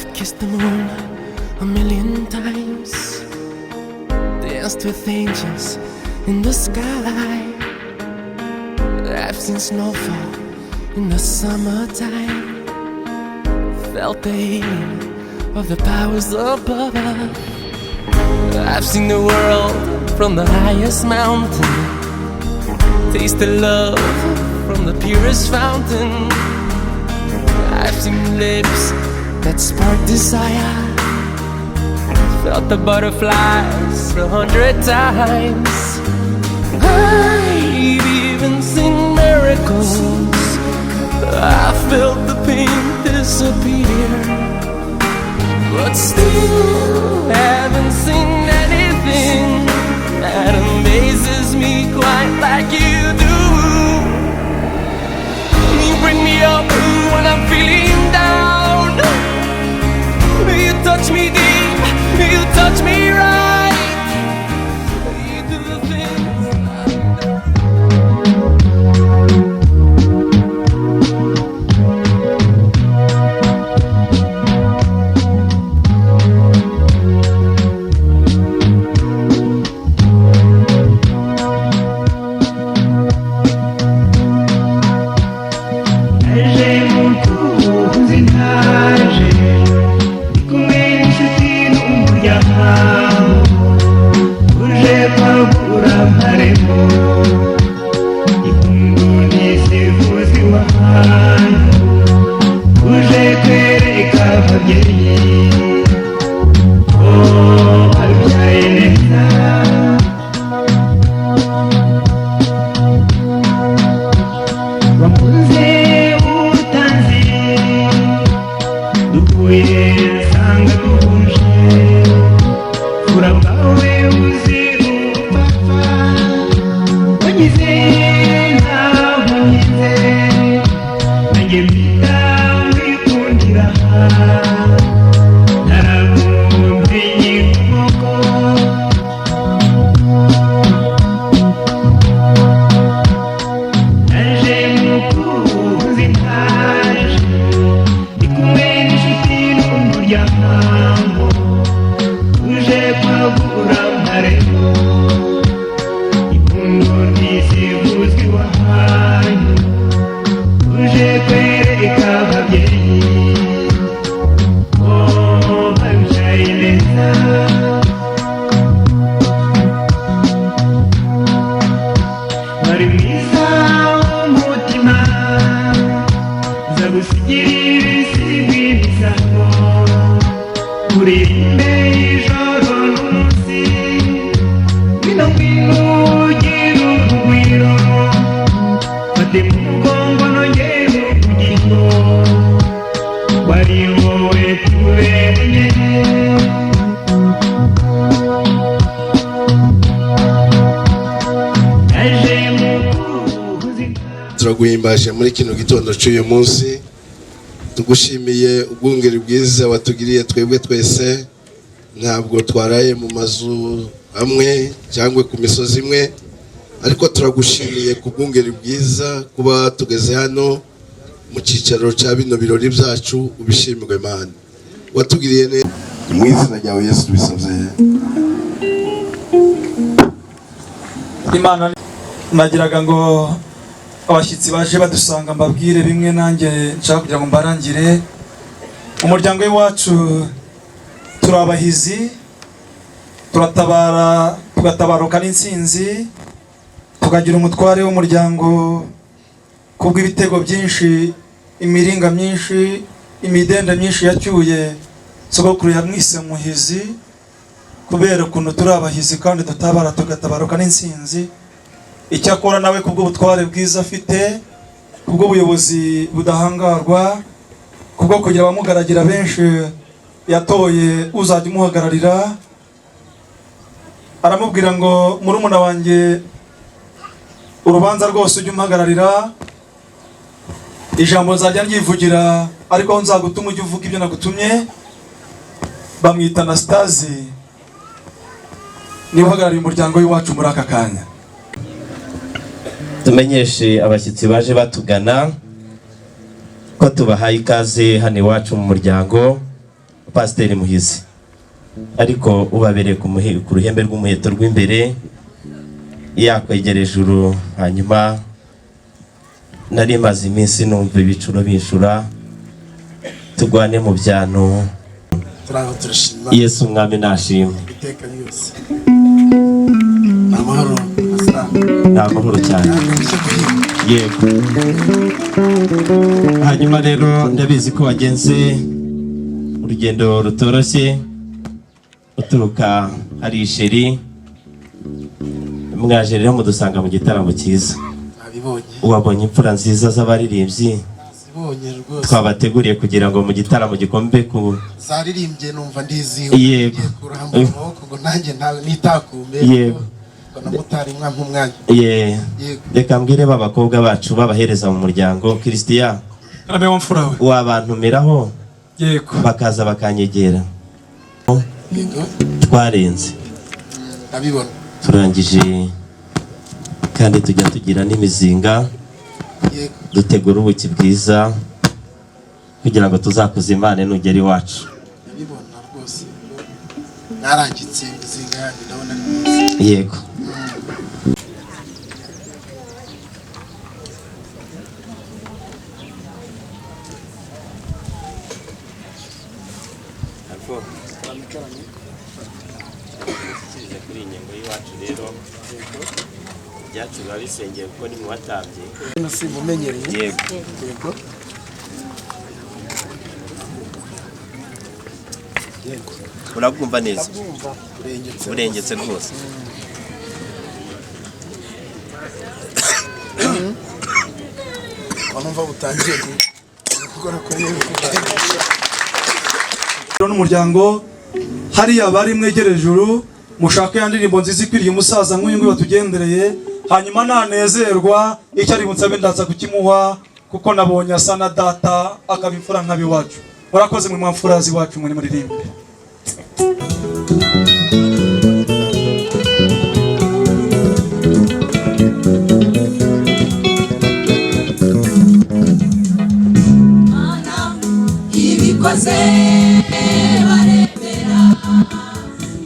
I've kissed the moon 1,000,000 times, danced with angels in the sky. I've seen snowfall in the summertime, felt the healing of the powers above. I've seen the world from the highest mountain, tasted love from the purest fountain. I've seen lips that spark desire, felt the butterflies 100 times. I've even seen miracles, I felt the pain disappear, but still haven't seen anything that amazes me quite like you do. You bring me up when I'm feeling down, you touch me deep, you touch me right, you do the things turaguhimbaje muri kino gitondo cy'uyu munsi. Tugushimiye ubwungeri bwiza watugiriye twebwe twese, ntabwo twaraye mu mazu amwe cyangwa ku misozi imwe, ariko turagushimiye ku bwungeri bwiza kuba tugeze hano mu cyicaro cya bino birori byacu. Ubishimirwe Mana, watugiriye neza. Mu izina ryawe Yesu tubisabye. Imana nagiraga ngo abashyitsi baje badusanga mbabwire bimwe nanjye nshaka kugira ngo mbarangire. Umuryango w'iwacu turabahizi, turatabara tugatabaruka n'insinzi, tukagira umutware w'umuryango kubw'ibitego byinshi, imiringa myinshi, imidende myinshi yacyuye sogokuru yamwise muhizi, kubera ukuntu turabahizi kandi dutabara tugatabaruka n'insinzi. Icyakora nawe kubw'ubutware bwiza afite, kubw'ubuyobozi budahangarwa, kubwo kugira abamugaragira benshi yatoye uzajya umuhagararira. Aramubwira ngo murumuna wanjye urubanza rwose ujye umuhagararira, ijambo nzajya ryivugira, ariko nzagutuma ujye uvuga ibyo nagutumye. Bamwita Anastasi, niwe uhagarariye umuryango w'iwacu muri aka kanya. Tumenyeshe abashyitsi baje batugana ko tubahaye ikaze hano iwacu mu muryango. Pasiteri Muhizi, ariko ubabereye ku ruhembe rw'umuheto rw'imbere yakwegera ejuru. Hanyuma nari maze iminsi numva ibicuro bishura, tugwane mu byano. turaho turashima Yesu umwami nashimwe. iteka ryose. Amahoro Nta mahoro cyane. Yego. Hanyuma rero ndabizi ko wagenze urugendo rutoroshye uturuka hari isheri, mwaje rero mudusanga mu gitaramo cyiza. abibonye Wabonye imfura nziza z'abaririmbyi zibonye rwose, twabateguriye kugira ngo mu gitaramo gikombe ku zaririmbye numva ndiziwe. Yego. kuramba amaboko ngo nanjye nitakumbe. Yego. namutari mwampa umwanya. Ye. Yego. Reka mbwire b'abakobwa bacu babahereza mu muryango. Christian, Karame wamfura we. wabantumiraho Yego. bakaza bakanyegera. Yego. Twarenze abibona turangije kandi tujya tugira n'imizinga, yego dutegura ubuki bwiza kugira ngo tuzakuze Imana nugera iwacu. abibona rwose narangitse imizinga yanjye ndabona ari mwiza. Yego. Kuri inyengo y'iwacu rero byacu biba bisengeye kuko ni mu watambye. Simumenyereye. Yego. Yego. Urabwumva neza? Urengetse. Urengetse rwose. Wanumva butangiye gukora kuri n'umuryango hariya bari mwegere ejuru, mushake ya ndirimbo nziza ikwiriye umusaza nk'uyu nguyu watugendereye, hanyuma nanezerwa icyo ari bunsabe ndaza kukimuha kuko nabonye asa na data akaba imfura nk'abiwacu. Murakoze mwe mwamfurazi wacu mwe muririmbe. ibikoze baremera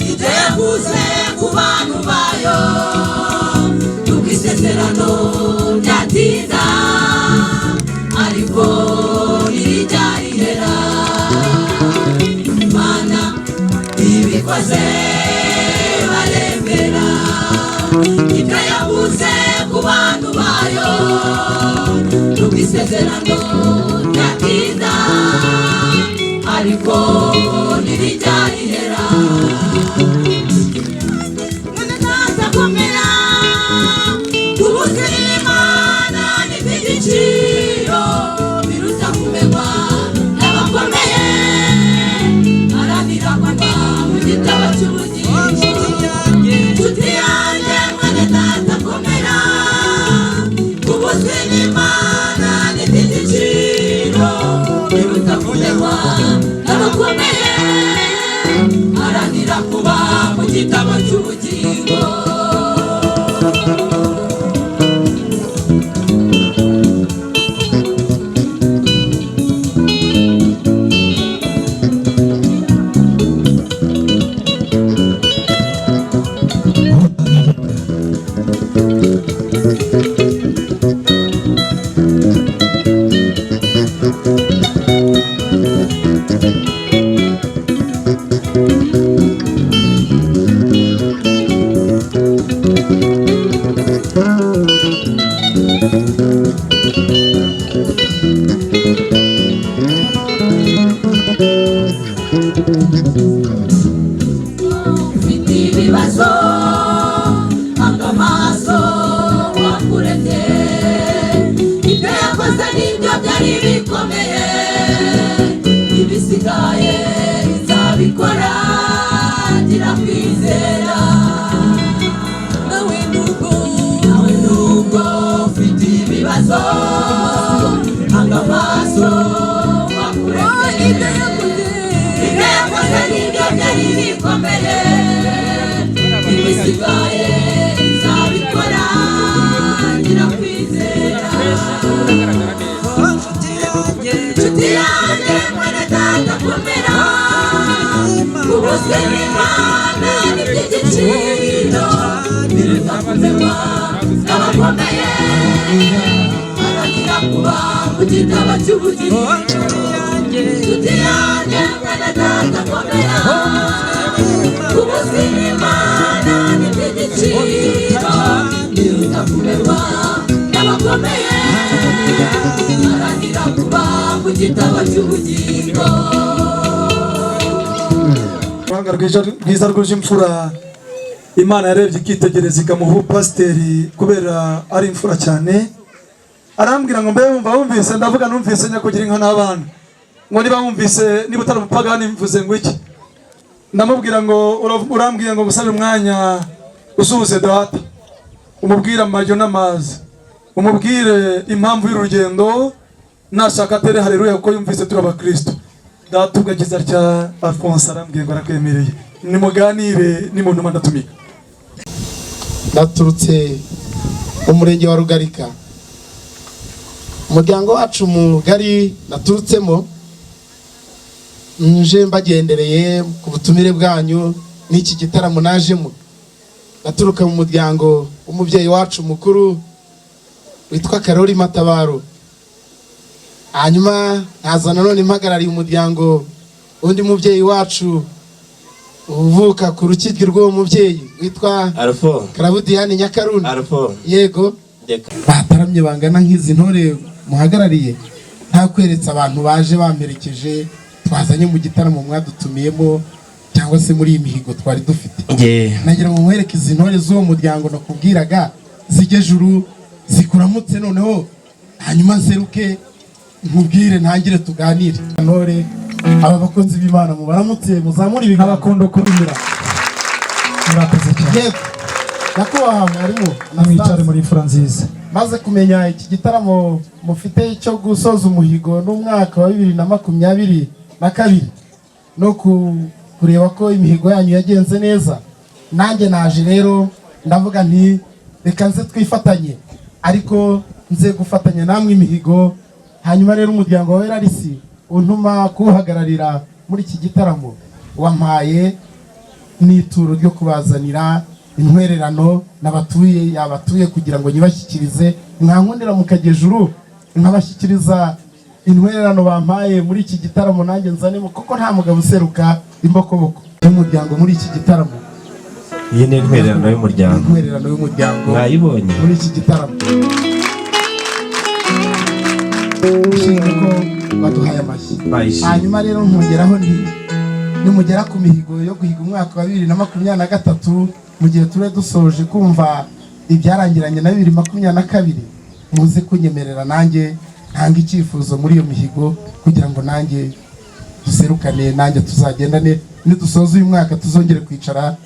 ibyo yavuze ku bantu bayo, nubwo isezerano ryatinda ariko ntirijya rihera. Imana ibikoze baremera ibyo yavuze ku bantu bayo, nubwo isezerano ryatinda ariko ntirijya rihera. Munazakomera kubuzira Imana n'iby'igiciro biruta kumenywa n'abakomeye, haranira kwamba mu gitabo cy'ubugingo. Nshuti yanjye mwene data komera kubuzira Imana n'iby'igiciro biruta kumenywa n'abakomeye, haranira kuba mu gitabo cy'ubugingo. Ufite ibibazo amaso wakuremye, ibyo yakoze nibyo byari bikomeye, ibisigaye izabikora, gira kwizera. Nawe nubwo ufite ibibazo amaso wakuremye, ibyo yakoze nibyo byari bikomeye, ibisigaye izabikora, gira kwizera. Nshuti yanjye mwene data komera kumerwa n'abakomeye aragira kuba mu gitabo cy'ubugingo nshuti yanjye mwene data komera ubuzima imana ni iby'igiciro iruta kumerwa n'abakomeye aragira kuba mu gitabo cy'ubugingo. uruhanga rwiza rwuje imfura imana yarebye ikitegereza ikamuha pasiteri kubera ari imfura cyane, arambwira ngo mbe wumvise, ndavuga numvise nyakugira inka n'abana, ngo niba wumvise niba utari umupagani mvuze ngo iki, ndamubwira ngo urambwiye ngo gusabe umwanya usuhuze data, umubwire amajyo n'amazi, umubwire impamvu y'urugendo, nashaka atere haleluya kuko yumvise turi abakristo. Data ugagiza rya Alphonse arambwiye ngo arakwemereye, nimuganire nimuntu mandatumika. Naturutse umurenge wa Rugarika, umuryango wacu mugari naturutsemo, nje mbagendereye ku butumire bwanyu n'iki gitaramo najemo. Naturuka mu muryango w'umubyeyi wacu mukuru witwa Karoli Matabaro, hanyuma nkaza nanone mpagarariye umuryango undi mubyeyi wacu uvuka ku rukiryi rw'uwo mubyeyi witwa Alfo Karabudiyani Nyakaruni. Alfo Yego bataramye bangana nk'izi ntore muhagarariye, nta kweretsa abantu baje bamperekeje twazanye mu gitaramo mwadutumiyemo cyangwa se muri iyi mihigo twari dufite. Nagira ngo mwereke izi ntore z'uwo muryango nakubwiraga zijye juru zikuramutse, noneho hanyuma nseruke nkubwire ntangire tuganire. Ntore aba bakozi b'Imana mubaramutse, muzamure ibiganza Abakondo kubimira murakoze cyane. Yego nyakubahwa mwarimu Namwicare muri imfura nziza. maze kumenya iki gitaramo mufite cyo gusoza umuhigo n'umwaka wa 2022 no kureba ko imihigo yanyu yagenze neza, nanjye naje rero ndavuga nti reka nze twifatanye, ariko nze gufatanya namwe imihigo. Hanyuma rero umuryango wa Erarisi untuma kuhagararira muri iki gitaramo, wampaye n'ituro ryo kubazanira intwererano yabatuye kugira ngo nyibashyikirize, mwankundira mukagejuru nkabashyikiriza intwererano bampaye muri iki gitaramo, nanjye nzanemo kuko nta mugabo useruka imbokoboko y'umuryango muri iki gitaramo. iyi ni intwererano y'umuryango, intwererano y'umuryango mwayibonye muri iki gitaramo. Ushinzwe ko baduhaye amashyi. Hanyuma rero nkongeraho nimugera ku mihigo yo guhiga umwaka wa 2023, mu gihe tube dusoje kumva ibyarangiranye na 2022, muze kunyemerera nanjye ntanga icyifuzo muri iyo mihigo kugira ngo nanjye duserukane, nanjye tuzagendane, nidusoza uyu mwaka tuzongere kwicara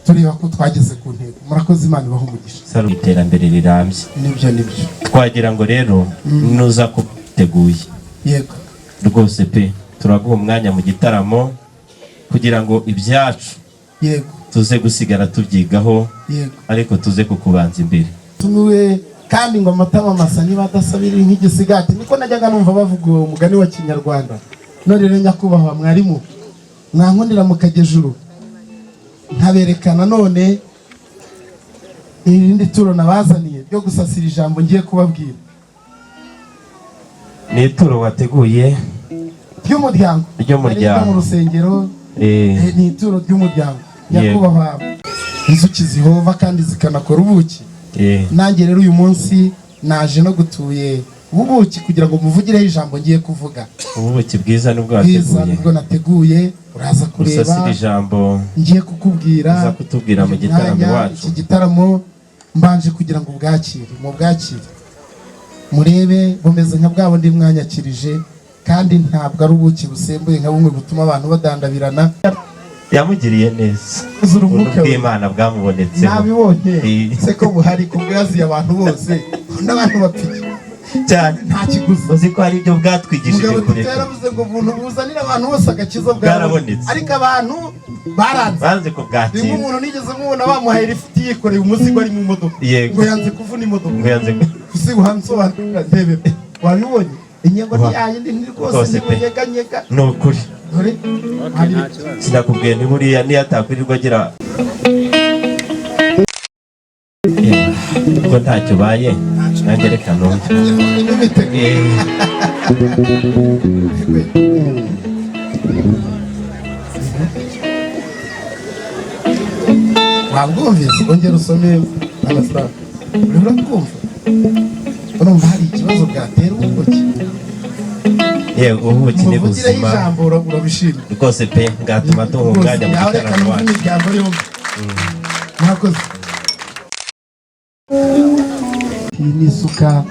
tureba ko twageze ku ntego. Murakoze, Imana ibahe umugisha. Saro iterambere rirambye. Nibyo twagira ngo rero nuza kuteguye. Yego rwose pe turaguha umwanya mu gitaramo kugira ngo ibyacu yego tuze gusigara tubyigaho, yego ariko tuze kukubanza imbere. tumiwe kandi ngo amatama masa niba adasabira nk'igisigati, niko najyaga numva bavuga uwo mugani wa Kinyarwanda. None rero nyakubahwa mwarimu, mwankundira mukagejuru nkaberekana none irindi turo nabazaniye ryo gusasira ijambo ngiye kubabwira. Ni ituro wateguye ry'umuryango mu rusengero, ni ituro ry'umuryango. Nyakubahwa, inzuki zihova kandi zikanakora ubuki. Nanjye rero uyu munsi naje no gutuye ubuki kugira ngo muvugireho ijambo ngiye kuvuga. Ubuki bwiza nibwo wateguye, nibwo nateguye, uraza kureba usasira ijambo ngiye kukubwira, uza kutubwira mu gitaramo wacu. Iki gitaramo mbanje kugira ngo mubwakire murebe bumeze nka bwabo ndi mwanyakirije, kandi ntabwo ari ubuki busembuye nka bumwe butuma abantu badandabirana. Yamugiriye neza, umwuka w'Imana bwamubonetse. Nabibonye se ko buhari ku bwazi abantu bose n'abantu bapfike cyane, nta kiguzi. uzi ko hari ibyo bwatwigishije kure. Yaravuze ngo umuntu buzanira abantu bose agakiza bwarabonetse, ariko abantu baranze kubwakira. rimwe umuntu nigeze mubona bamuhaye lifuti yikoreye umuzigo ari mu modoka, ngo yanze kuvuna imodoka, ngo yanze kusiga hansobanurira ndebe. Wabibonye inyengo ntiyayindi ndi rwose ntibunyeganyega. Ni ukuri dore sinakubwiye ni buriya niyo atakwirirwa agira Ubwo ntacyo ubaye nanjye reka numve. wabwumvise ongera usome abasaba urabura kumva urumva hari ikibazo bwatera ubuki ubuki ni umuvugireho buzima ijambo urabishima rwose pe bwatuma duha umwanya mu yawe reka gitaramo numve wacu. imiryango yombi mwakoze iyi ni isuka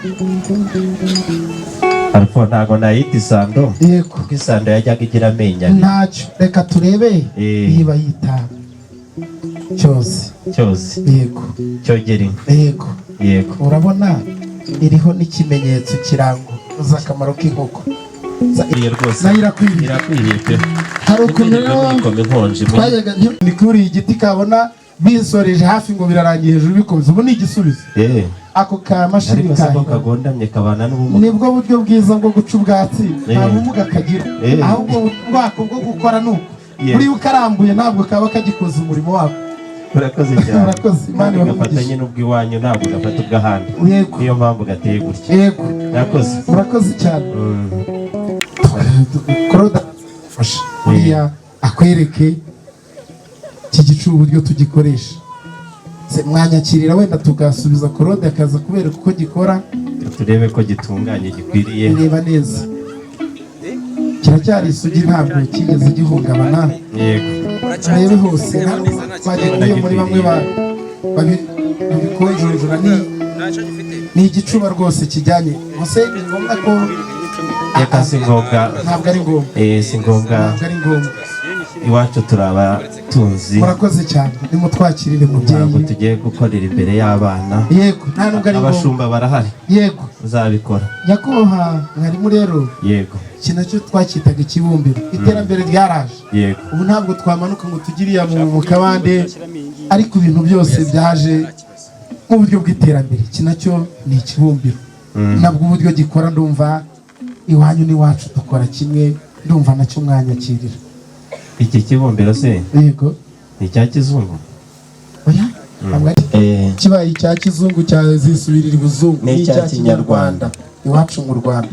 Alpha ntago nayita isando yego kuko isando yajyaga igira amenyo abiri. ntacyo reka turebe yiba yita cyose yego cyogera inka. Yego urabona iriho n'ikimenyetso kiranga uzi akamaro k'inkoko iyo rwose nayo irakwiriye pe. hari ukuntu ikome inkonje twayaga ntikuriye igiti kabona bisoreje hafi ngo birarangiye hejuru bikomeza ubu ni igisubizo ako kamashini ariko sako kagondamye kabana n'ubumuga nibwo buryo bwiza bwo guca ubwatsi nta bumuga kagira ahubwo bwako bwo gukora nuko buriya ukarambuye ntabwo kaba kagikoze umurimo wako. urakoze cyane urakoze imana gafatanye n'ubw'iwanyu ntabwo gafata ubw'ahandi niyo mpamvu gateye gutya. yego urakoze cyane koroda fasha buriya akwereke iki gicuba uburyo tugikoresha mwanyakirira wenda tugasubiza korode akaza kubereka uko gikora turebe ko gitunganye gikwiriye. reba neza kiracyari isugi ntabwo kigeze gihungabana urebe hose twagiye muri bamwe babikonjora ni igicuba rwose kijyanye gusa ni ngombwa ko reka si ngombwa ntabwo ari ngombwa si ngombwa iwacu turaba tuzi. murakoze cyane nimutwakirire mubyeyi ntabwo tugiye gukorera imbere y'abana. yego nta nubwo ari ngombwa abashumba barahari. yego uzabikora nyakubahwa mwarimu rero yego iki nacyo twacyitaga ikibumbiro iterambere ryaraje yego ubu ntabwo twamanuka ngo tugiriye mu kabande ariko ibintu byose byaje mu buryo bw'iterambere iki nacyo ni ikibumbiro nabwo uburyo gikora ndumva iwanyu n'iwacu dukora kimwe ndumva nacyo mwanyakirira. iki kibumbiro se yego ni icya kizungu oya kibaye icya kizungu cyazisubirira ibuzungu ni icya kinyarwanda iwacu mu Rwanda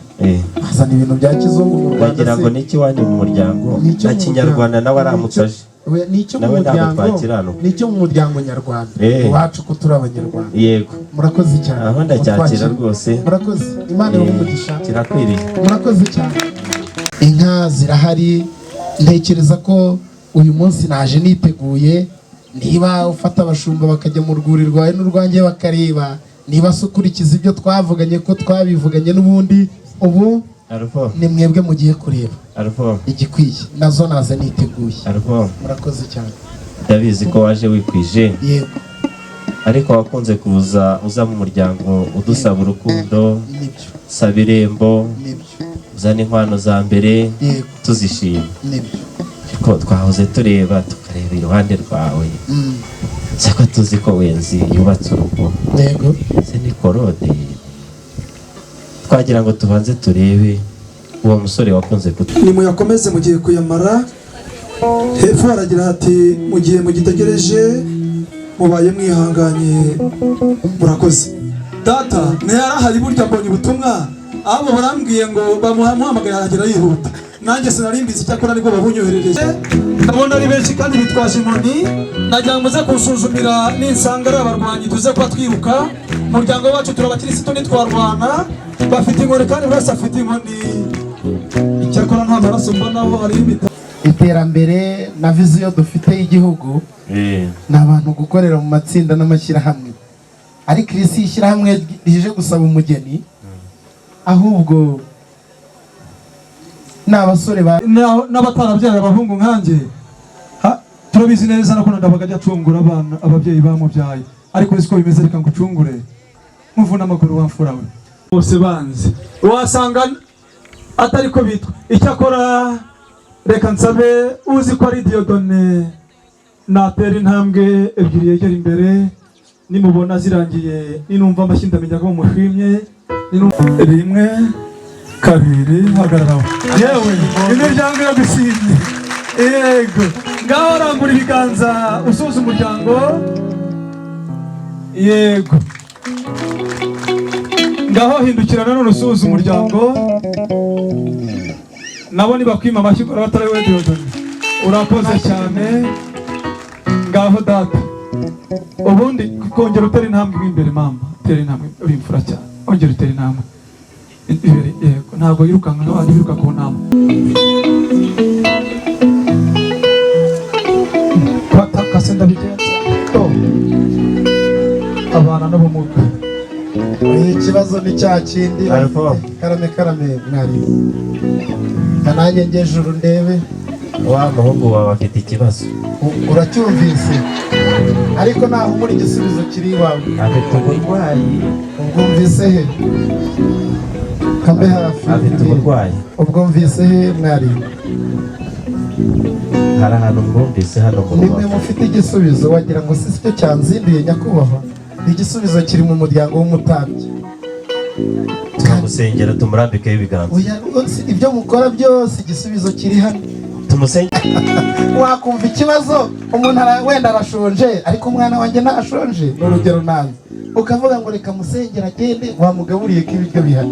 bazana ibintu bya kizungu mu Rwanda bagira ngo niki wanyu mu muryango na kinyarwanda nawe aramutsaje nicyo mu muryango nicyo mu muryango nyarwanda iwacu ko turi abanyarwanda. yego murakoze cyane aho ndacyakira rwose murakoze imana y'umugisha kirakwiriye. murakoze cyane inka zirahari ntekereza ko uyu munsi naje niteguye niba ufata abashumba bakajya mu rwuri rwawe n'urwanjye bakareba niba se ukurikiza ibyo twavuganye ko twabivuganye n'ubundi ubu ni mwebwe mugiye kureba igikwiye nazo naza niteguye. murakoze cyane ndabizi ko waje wikwije yego ariko wakunze kuza uza mu muryango udusaba urukundo saba irembo uzana inkwano za mbere tuzishima ariko twahoze tureba tukareba iruhande rwawe siko tuzi ko wenzi yubatse urugo se ni korode twagira ngo tubanze turebe uwo musore wakunze nimuyakomeze mugiye kuyamara hepfo haragira hati mu gihe mugitegereje mubaye mwihanganye murakoze. data ntiyarahari burya mbonye ubutumwa abo barambwiye ngo bamuhamagara aragera yihuta nanjye sinarimbizi cyakora nibwo babunyoherereje ndabona ari benshi kandi bitwaje inkoni nagira ngo muze kunsuzumira ninsanga ari abarwanyi tuze kuba twiruka umuryango wacu turabakirisitu ntitwarwana bafite inkoni kandi buri wese afite inkoni icyakora nta maraso mbonaho hariho imita iterambere na viziyo dufite y'igihugu ni abantu gukorera mu matsinda n'amashyirahamwe ariko iri si ishyirahamwe rije gusaba umugeni ahubwo ni abasore n'abatarabyaye abahungu nkanjye turabizi neza nakunda ndabaga ajya acungura abana ababyeyi bamubyaye ariko uzi ko bimeze reka ngucungure nkuvuna amaguru wamfura we bose banzi wasanga atari ko bitwa icyakora reka nsabe uzi ko ari Dieudonné natera intambwe ebyiri yegera imbere nimubona zirangiye ninumva amashyi ndamenya ko mushimye rimwe kabiri hagararaho yewe imiryango yo gusimye yego ngaho rambura ibiganza usoza umuryango yego ngaho hindukirana none usuhuza umuryango nabo nibakwima amashyi ukora batari we Dieudonne urakoze cyane ngaho data ubundi kongera utera intambwe imbere mama utera intambwe uri imfura cyane ongera utera intambwe imbere yego ntabwo yirukanka nk'abandi biruka ku ntambwe kwatakase ndabigenza abana n'ubumuga ikibazo ni cya kindi karame mwari kanange nge juru ndebe wa muhungu wawe afite ikibazo uracyumvise ariko naho muri igisubizo kiri iwawe afite uburwayi ubwumvise he kambe hafi afite uburwayi ubwumvise he mwari hari ahantu mwumvise hano mu nimwe mufite igisubizo wagira ngo si cyo cyanzinduye nyakubahwa igisubizo kiri mu muryango w'umutambyi turamusengera tumurambikeho ibiganza ibyo mukora byose igisubizo kiri hano tumusengere wakumva ikibazo umuntu wenda arashonje ariko umwana wanjye ntashonje ni urugero nanze ukavuga ngo reka musengera agende wamugaburiye ko ibiryo bihari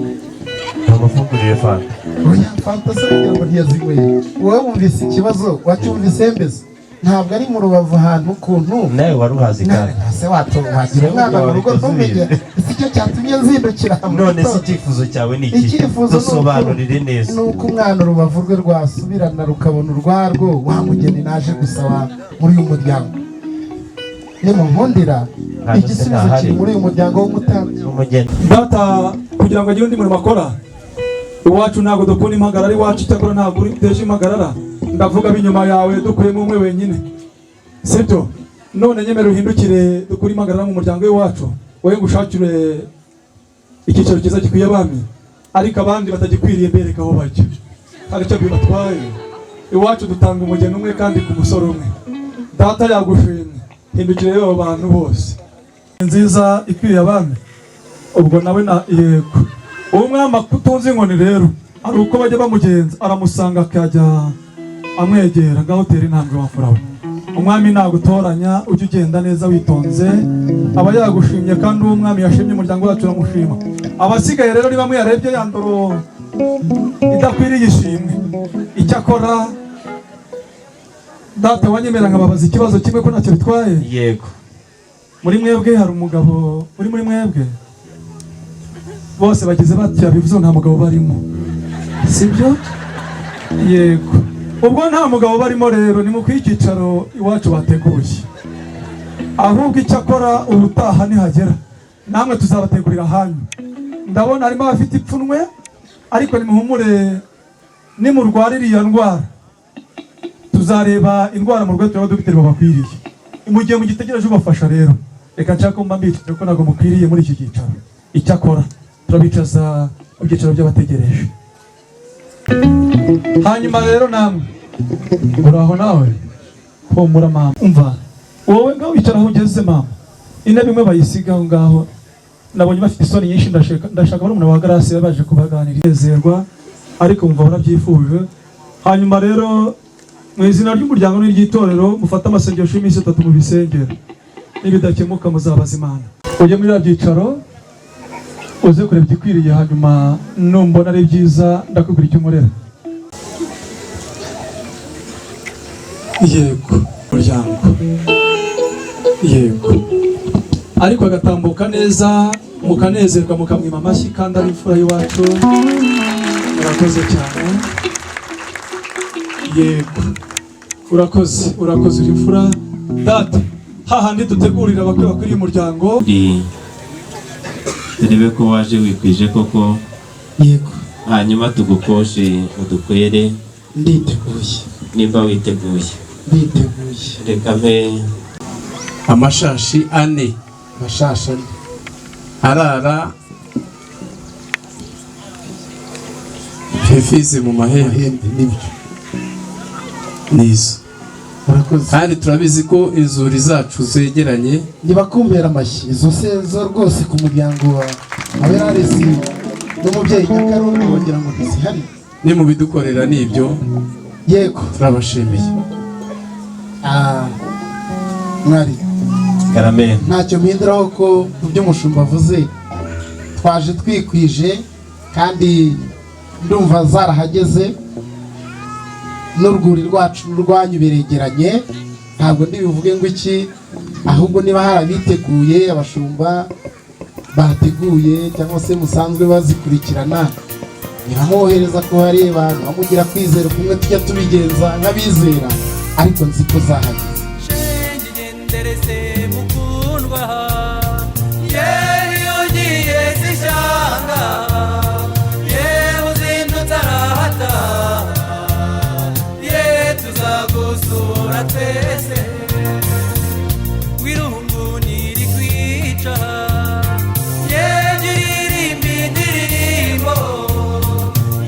bamufungurire fanta oya fanta se kugira ngo ntiyazinyweye wowe wumvise ikibazo wacyumvise mbese ntabwo ari mu Rubavu ahantu ukuntu nawe wari uhazi kandi se wagira umwana mu rugo ntumenye si cyo cyatumye nzindukira none se icyifuzo cyawe ni iki dusobanurire neza ni uko umwana urubavu rwe rwasubirana rukabona urwarwo wa mugeni naje gusaba muri uyu muryango nimunkundira igisubizo kiri muri uyu muryango w'umutambyi data kugira ngo agire undi murimo akora iwacu ntabwo dukunda impagarara iwacu icyakora ntabwo uteje impagarara ndavuga b'inyuma yawe dukuyemo umwe wenyine sibyo none nyemera uhindukire dukure impagarara mu muryango w'iwacu wowe ngo ushakire icyicaro cyiza gikwiye abami ariko abandi batagikwiriye mbereka aho bajya hari icyo bibatwaye iwacu dutanga umugeni umwe kandi ku musore umwe data yagushimye hindukire abo bantu bose nziza ikwiriye abami ubwo nawe na yego uwo mwami utunze inkoni rero ari uko bajya bamugenza aramusanga akajya amwegera ngaho utera intambwe wamfura we umwami nagutoranya ujye ugenda neza witonze aba yagushimye kandi uwo mwami yashimye umuryango wacu uramushima abasigaye rero niba muyarebye ya ndoro idakwiriye ishimwe icyakora data wanyemera nkababaza ikibazo kimwe ko ntacyo bitwaye yego muri mwebwe hari umugabo uri muri mwebwe bose bagize batya bivuze nta mugabo barimo sibyo yego ubwo nta mugabo barimo rero ni mu kw'icyicaro iwacu bateguye ahubwo icyo akora ubutaha nihagera namwe tuzabategurira hanyu ndabona harimo abafite ipfunwe ariko nimuhumure nimurwara iriya ndwara tuzareba indwara mu rwego rw'abadogiteri babakwiriye mu gihe mugitegereje ubafasha rero reka nshaka kumva mbicire ko ntabwo mukwiriye muri iki cyicaro icyo akora turabicaza ku byicaro by'abategereje hanyuma rero namwe uraho nawe humura mama umva wowe ngaho wicara aho ugeze mama intebe imwe bayisiga aho ngaho nabonye bafite isoni nyinshi ndashaka barumuna wa Grace baje kubaganiriza ariko mumva barabyifuje hanyuma rero mu izina ry'umuryango n'iry'itorero mufata amasengesho y'iminsi 3 mu bisengero nibidakemuka muzabaza Imana ujye muri byicaro uze kureba igikwiriye hanyuma numbona ari byiza ndakubwira icyo nkorera yego muryango yego ariko agatambuka neza mukanezerwa mukamwima amashyi kandi ari imfura y'iwacu murakoze cyane yego urakoze uri imfura data hahandi dutegurira abakwe bakwiriye umuryango turebe ko waje wikwije koko yego hanyuma tugukoshe udukwere nditeguye nimba witeguye reka mpe amashashi 4 mashasha arara fefize mu mahembe nibyo nizo murakoze kandi turabizi ko inzuri zacu zegeranye nibakumbera amashyi izo sezo rwose ku muryango wa Aberaresi n'umubyeyi Nyakaroni wongera ngo ntizihari ni mu bidukorera nibyo yego turabashimiye mwari Karame. ntacyo mpinduraho ko mu byo umushumba avuze twaje twikwije kandi ndumva zarahageze n'urwuri rwacu n'urwanyu biregeranye ntabwo ndibivuge ngo iki ahubwo niba hari abiteguye abashumba bateguye cyangwa se musanzwe bazikurikirana ntibamuwohereza kuhareba ntibamugira kwizera kumwe tujya tubigenza nk'abizera ariko nzi ko zahageze ngenderese mukundwa yewe ugiye zishanga yewe uzindutse arahata ye tuzagusura twese wirungu niri kwica ye ngiririmba indirimbo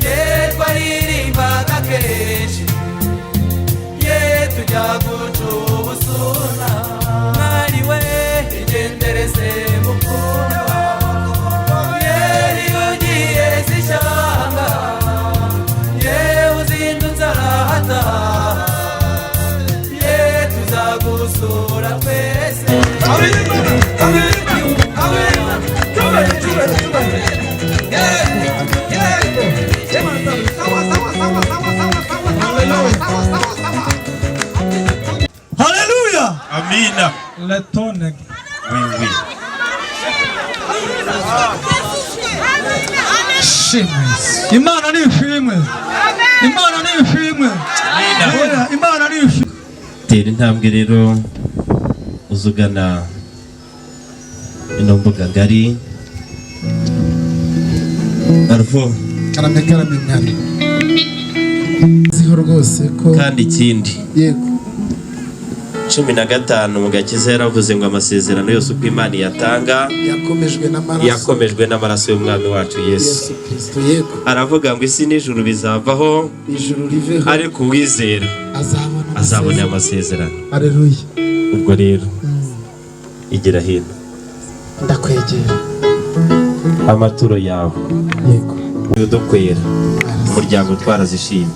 ye twaririmbaga kenshi ye tujya guca ubusuna mwari we igendereze mukundwa ye iyo ugiye zishanga ye uzindutse arahata ye tuzagusura twese Haleluya. Amina. Letone. Oui, oui. Imana ni ishimwe. Imana ni ishimwe. Imana ni ishimwe. Tera intambwe rero uzugana ino mbuga ngari. Arvo karame mwari ziho rwose ko kandi ikindi yego 15 mu gakiza yaravuze ngo amasezerano yose uko Imana yatanga yakomejwe n'amaraso y'umwami wacu Yesu Kristo. Yego aravuga ngo isi n'ijuru bizavaho ijuru riveho ariko uwizera azabona amasezerano. Haleluya. Ubwo rero igira hino ndakwegera amaturo yawe yego udukwera umuryango twarazishimye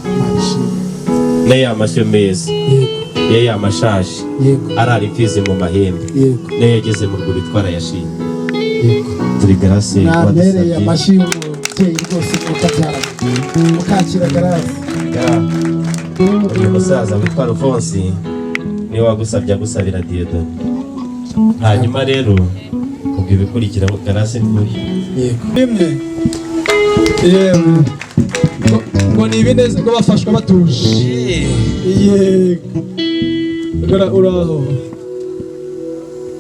n'aya mashyo meza y'aya mashashi arara imfizi mu mahembe n'ayo yageze mu rwuri twarayashimye turi garase nabereye amashyi y'umubyeyi rwose n'ukabyara mukakira garase uyu musaza witwa Alphonse niwe wagusabye agusabira Dieudonne hanyuma rero ubwo ibikurikira garase n'uri Bimwe. Yewe. Ngo ni ibineze ngo bafashwa batuje. Yego. Gara uraho.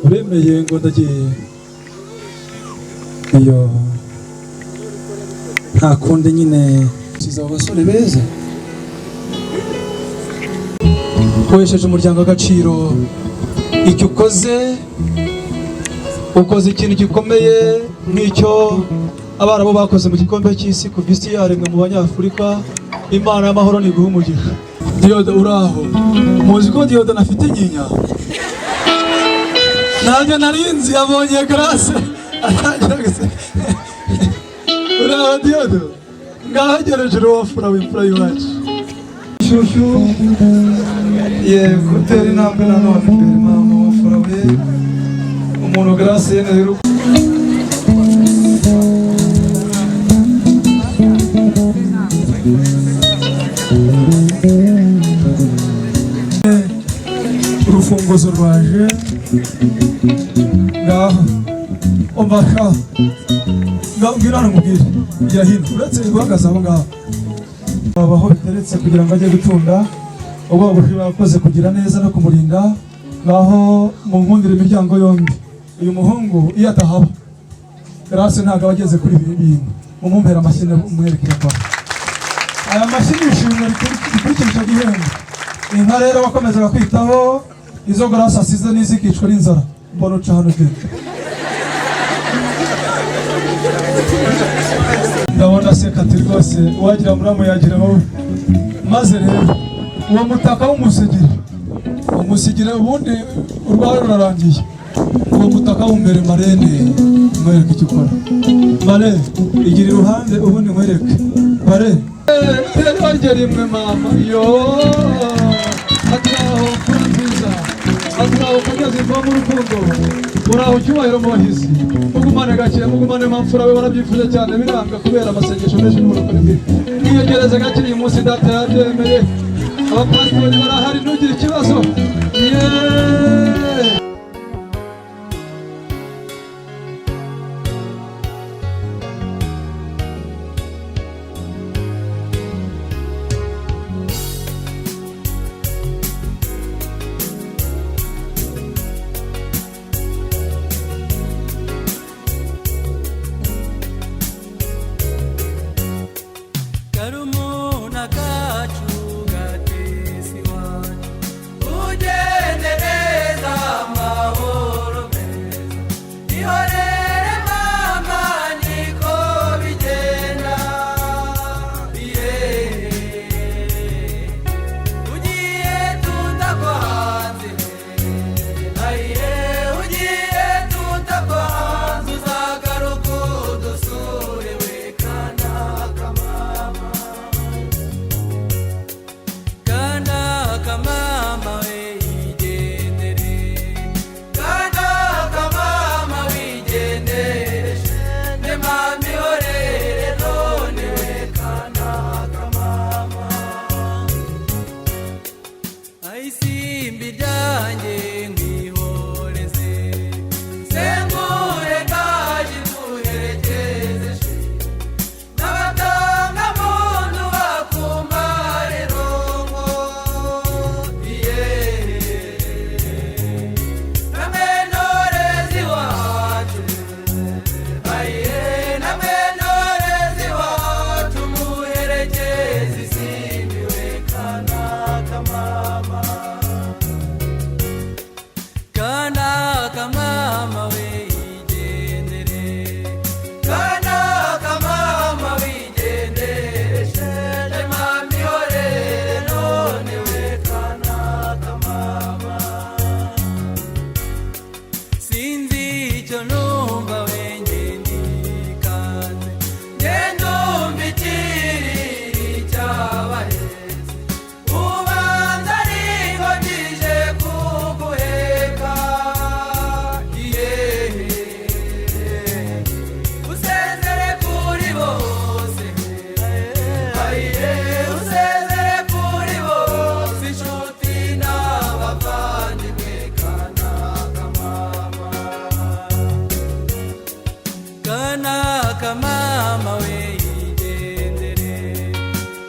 Uremeye ngo ndagiye. Iyo. Nta kundi nyine siza abasore beza. Koresheje umuryango agaciro icyo ukoze ikintu gikomeye nk'icyo abarabu bakoze mu gikombe cy'isi ku isi yaremwe mu banyafurika. Imana y'amahoro niguha umugisha. Diodo uraho. Muzi ko Diodo afite nyinya. Nanjye narinzi yabonye grâce atageze. Uraho Diodo. Ngaho gereje wafura w'imfura y'uwacu. Shushu. Yego tera intambwe nanone imbere mama wafura we. Umuntu grâce yene rero urufunguzo rwaje ngaho umbasha ngabwira nkubwire ijya hino uretse guhagaze aho ngaho abaho biteretse kugira ngo ajye gutunda ubwo bushira akoze kugira neza no kumurinda ngaho mu nkundira imiryango yombi uyu muhungu iyo atahaba Grace ntabwo abageze kuri ibi bintu mumumpera amashyi umwerekera kwa aya mashyi nishimwe rikurikije igihembo inka rero wakomezaga kwitaho izo Grace asize n'izikicwa n'inzara mbona uca hano genda ndabona sekati rwose wagira muramu yagira wowe maze rero uwo mutaka umusigire ubundi urwawe rurarangiye uwo mutaka w'umbere marene mwereke icyo ukora mare igira iruhande ubundi mwereke mare rero rimwe mama yo ataho kuri nziza Azraho kageze mva mu rukundo muraho cyubahiro mu bahizi mugumane gake mugumane mamfura we barabyifuje cyane biranga kubera amasengesho menshi n'urukundo bw'Imana niyegereze gake uyu munsi data yabyemeye abapasitori barahari ntugire ikibazo Karumuna kacu gatesi wanyu ugende neza amahoro meza ihorere mama niko bigenda ugiye tutakwanze ugiye tutakwanze uzagaruka udusure we kanaka mama kanaka mama we yigendere kanaka mama wigendere ne mama ihorere none we kanaka mama ayisimbi ryanjye ngihoreze sengure kaje nguherekeze n'abatanga muntu bakumare rongo n'amenorezi wacu n'amenorezi wacu muherekeze isimbi we kanaka mama kanaka mama we yigendere kanaka mama wigendere shene mama ihorere none we kanaka mama sinzi icyo numva we ngendikaze ngendumva ikiriri cy'abahetse ubanza ariho ngije kuguheka usezere kuri bose usezere kuri bose inshuti n'abavandimwe kanaka mama kanaka mama we yigendere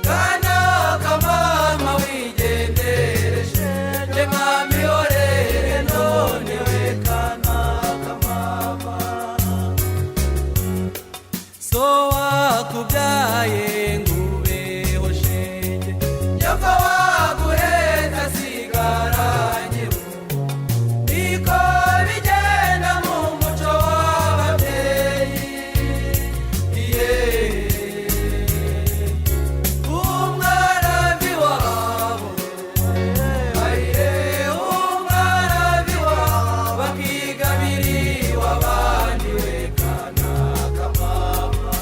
kanaka mama wigendere shene mama ihorere none we kanaka mama so wakubyaye ngubeho shenge nyoko waguheta sigaranye niko bigenda mu muco w'ababyeyi umwarabi wabo umwarabi wabo bakigabiri wabandi we kanaka mama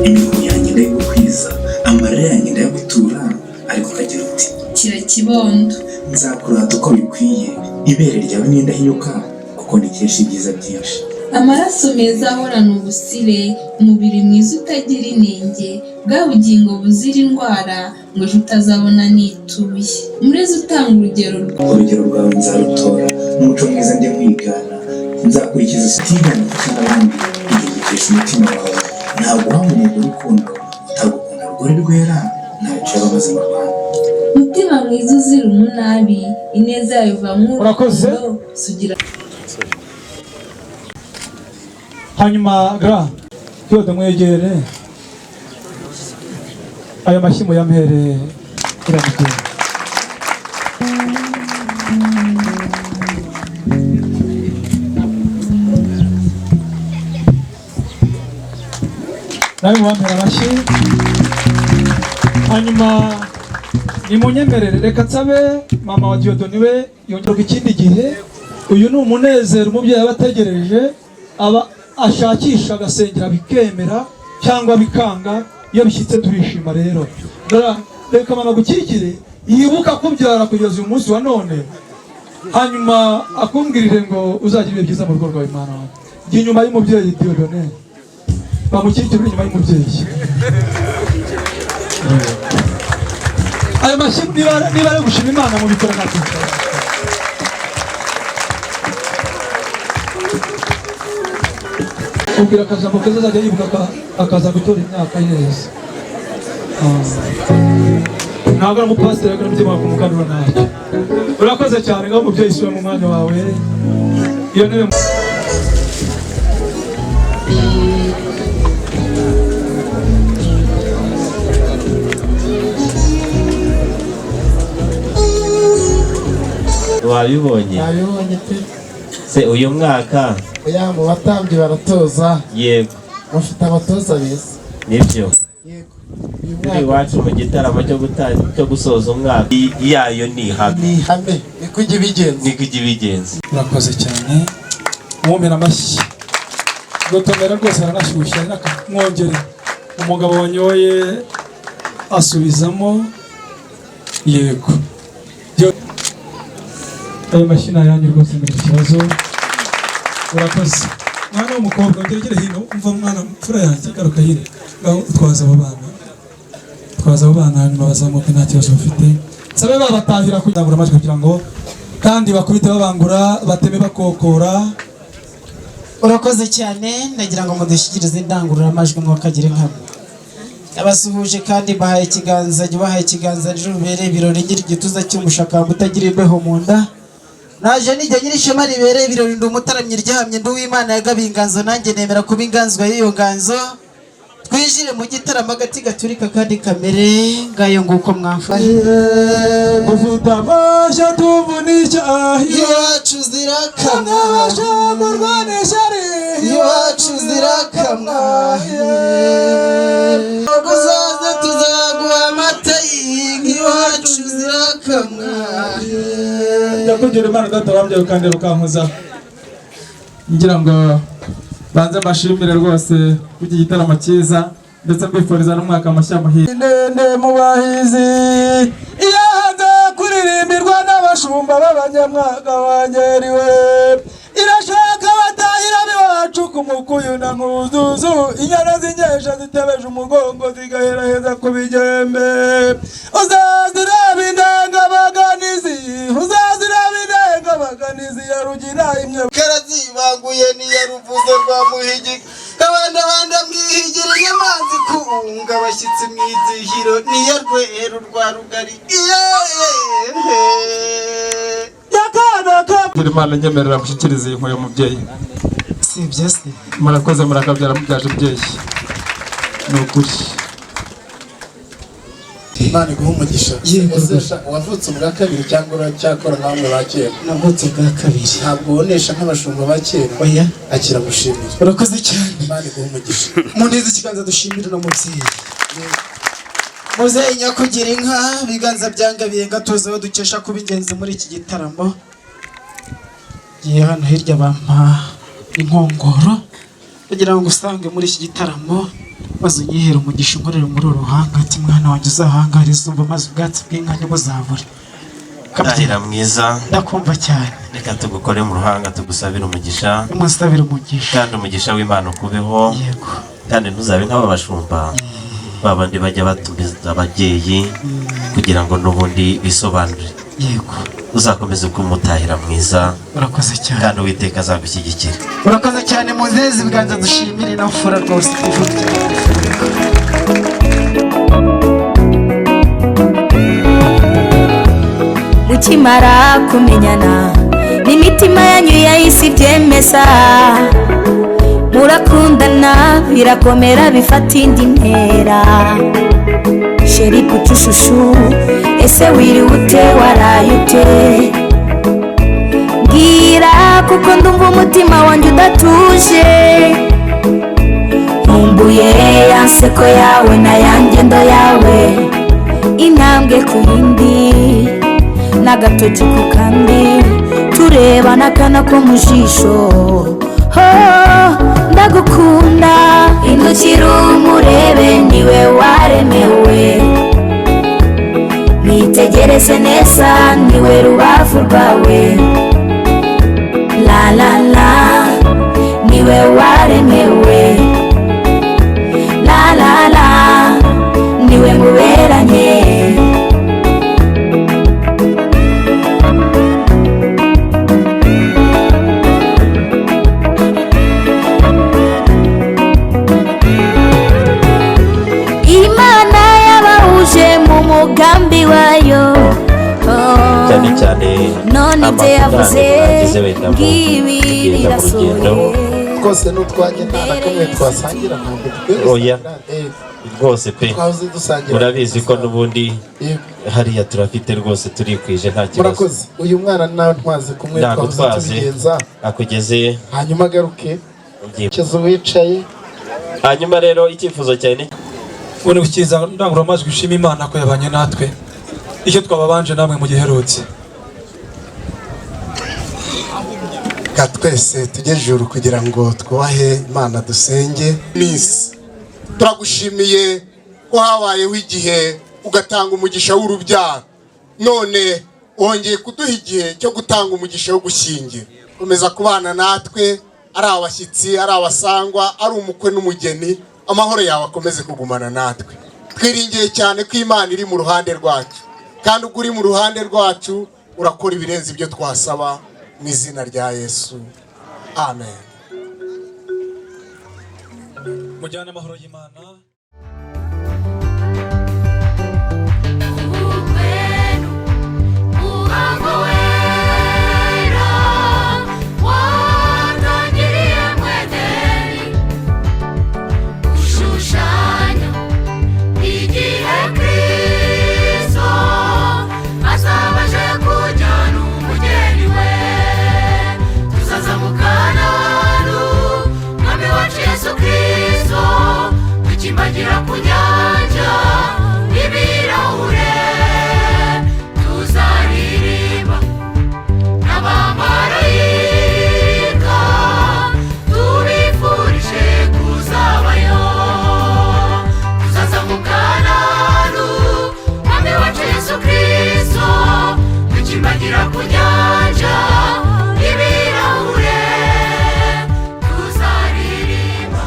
imihigo yanjye ndayigukwiza, amarira yanjye ndayagutura, ariko ukagira uti kira kibondo, nzakurata uko bikwiye, ibere ryawe n'indahinyuka, kuko ndikesha ibyiza byinshi. amaraso meza ahorana ubusire, umubiri mwiza utagira inenge, bwa bugingo buzira indwara, ngo ejo utazabona nituye. Murezi utanga urugero rwawe nzarutora, n'umuco mwiza ndi mwigana, nzakurikiza utigana kuko n'abandi, igikesha umutima wawe. Ntabwo uhamurega urukundo, utagukunda rugore rwera, ntacyo yababaza mu Rwanda. mutima mwiza uzira umunabi, ineza yawe ivamo urukundo, sugira. hanyuma gra Claude mwegere aya mashyi muyamhere iramutse. nawe mubampera amashyi. hanyuma nimunyemerere reka nsabe mama wa Dieudonne we yongerwa ikindi gihe. uyu ni umunezero umubyeyi aba ategereje, aba ashakisha agasengera bikemera cyangwa bikanga, iyo bishyitse turishima. rero reka mama gukikire yibuka kubyara kugeza uyu munsi wa none, hanyuma akumbwirire ngo uzagira ibihe byiza mu rugo rwawe Imana wawe. Jya inyuma y'umubyeyi Dieudonne, bamukikire uri inyuma y'umubyeyi. ayo mashyi niba ari gushima Imana mu bikora natwe. ubwira akajambo keza azajya yibuka akaza gutora imyaka neza. ntabwo ari umupasiteri ariko n'umutima wawe kumukanura ntacyo. urakoze cyane ngaho umubyeyi isura mu mwanya wawe. iyo ntebe wabibonye pe. se uyu mwaka oya mu batambyi baratoza. yego bafite abatoza beza. nibyo yego turi iwacu mu gitaramo cyo gusoza umwaka yayo ni ihame niko ujya ibigenza. urakoze cyane umwumira amashyi. gotomera rwose aranashyushye mwongere. umugabo wanyoye asubizamo yego. ayo mashyi ni ayanyu rwose muri iki kibazo. urakoze mwana w'umukobwa, ngeragere hino umva mwana mfura yanjye garuka hino ngaho twaza abo bana hanyuma bazamuke nta kibazo bafite. sabe babatahira kudangura amajwi kugira ngo kandi bakubite babangura bateme bakokora. urakoze cyane, ndagira ngo mudushyikirize indangururamajwi mwakagire nkabo. abasuhuje kandi bahaye ikiganza, jya ubahaye ikiganza rero ubereye ibirori, ngira igituza cy'umushakamba utagira imbeho mu nda. naje nijya nyiri ishema ribereye ibirori, ndi umutaramyi ryahamye, ndi uw'Imana yagabiye inganzo, nanjye nemera kuba inganzwa y'iyo nganzo. twinjire mu gitaramo agati gaturika kandi kamere ngayo nguko mwamfashe. ufite amashyi atuvunisha iwacu zirakamwa, iwacu zirakamwa, uzaze tuzaguha amata y'inka, iwacu zirakamwa. ndakugira Imana data wambyaye kandi rukankuza. ngira ngo banze mbashimire rwose kugira igitaramo cyiza, ndetse mbifuriza n'umwaka mushya muhire. Ndende mu bahizi iyo hanze kuririmbirwa n'abashumba b'abanyamwaka wangeriwe, irashaka batahira biwacu ku mukuyu na nkuzuzu, inyana z'inyesha zitebeje umugongo zigaheraheza ku bigembe. uzaziraba indengabaganizi, uzaziraba indengabaganizi ya rugira imwe karazibanguye niya ruvuze rwa muhigi, kabandabanda mwihigire nyamanzi kunga abashyitsi mwizihiro, niya rweru rwa rugari. Imana nyemerera mushyikirize iyi nkuru y'umubyeyi. si ibyo se murakoze murakabyara mubyaje ubyeyi, ni ukuri. Imana iguha umugisha. wavutse ubwa kabiri cyangwa uracyakora nka bamwe ba kera? navutse ubwa kabiri. ntabwo ubonesha nk'abashumba ba kera. oya akira mushimire. urakoze cyane. Imana iguha umugisha. munize ikiganza dushimire no mubyeyi. muzeyi nyakugira inka, biganza byangabiye ngatuza aho dukesha kuba ingenzi muri iki gitaramo. giye hano hirya bampa inkongoro kugira ngo usange muri iki gitaramo maze unyihere umugisha unkorere muri uru ruhanga ati mwana wanjye uzahangare izuba maze ubwatsi bw'inka ntibuzabure Ndahira mwiza ndakumva cyane reka tugukore mu ruhanga tugusabira umugisha umusabira umugisha kandi umugisha w'Imana ukubeho yego kandi ntuzabe nk'ababashumba babandi bajya batumiza ababyeyi kugira ngo n'ubundi bisobanure yego uzakomeze kumutahira mwiza urakoze cyane kandi Uwiteka azagushyigikira urakoze cyane muzeze ibiganza dushimire na fura rwose twifuza mukimara kumenyana n'imitima yanyu yahise ibyemeza murakundana birakomera bifata indi ntera sheri kucushushu ese wiriwe ute waraye ute mbwira kuko ndumva umutima wanjye udatuje nkumbuye ya nseko yawe na ya ngendo yawe intambwe ku yindi n'agatoki ku kandi turebana akana ko mu jisho ndagukunda indukira umurebe niwe waremewe mwitegereze neza niwe rubavu rwawe la la la niwe waremewe la la la niwe muberanye umugambi wayo cyane cyane none ibyo yavuze ngibi birasohoye twose n'utwanjye nta na kamwe twasangira ntabwo oya rwose pe twahoze dusangira urabizi ko n'ubundi hariya turafite rwose turikwije nta kibazo murakoze uyu mwana nawe ntwaze kumwe twahoze tubigenza akugezeye hanyuma agaruke kizo wicaye hanyuma rero icyifuzo cyane ubone gukiza ndangururamajwi ushima Imana ko yabanye natwe icyo twababanje namwe mu giherutse ka twese tujye juru kugira ngo twubahe Imana dusenge Miss turagushimiye ko habayeho igihe ugatanga umugisha w'urubyaro none wongeye kuduha igihe cyo gutanga umugisha wo gushyingira komeza kubana natwe ari abashyitsi ari abasangwa ari umukwe n'umugeni amahoro yawe akomeze kugumana natwe twiringiye cyane ko Imana iri mu ruhande rwacu kandi ubwo uri mu ruhande rwacu urakora ibirenze ibyo twasaba mu izina rya Yesu amen mujyane amahoro y'Imana Bagira ku nyanja ibirahure tuzaririmba n'abamarayika tubifurije kuzabayo tuzaza mu Kananu Mwami wacu Yesu Kristo tukimbagira ku nyanja ibirahure tuzaririmba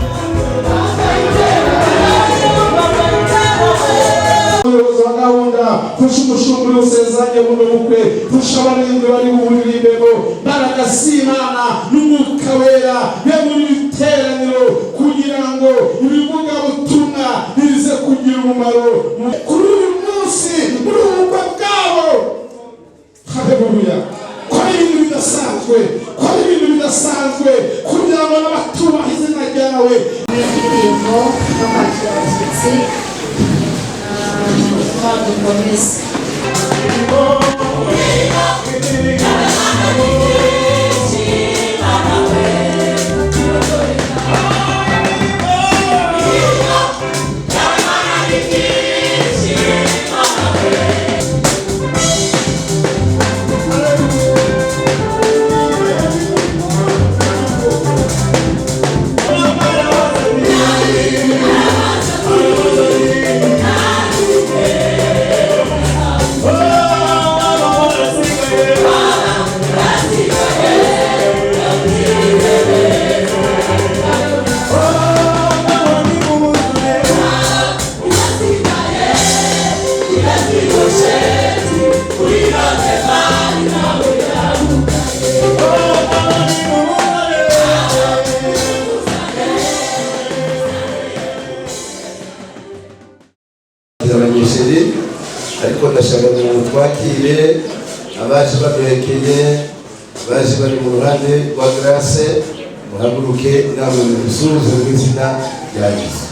Pusha umushumbi usezanye mu bukwe pusha abarindwi bari mu buririmbego mbaraga z'Imana n'umwuka wera be muri iteraniro kugira ngo ibivuga butumwa bize kugira umumaro kuri uyu munsi muri ubu bukwe bwabo haleluya ko ari ibintu bidasanzwe kugira ngo n'abatubaha izina ryawe indirimbo no kwakira abashyitsi dukomeze imisheri ariko ndashaka ngo twakire abaje baduhekeye abaje bari mu ruhande rwa Grace muhaguruke namwe musuhuze mu izina rya Yesu.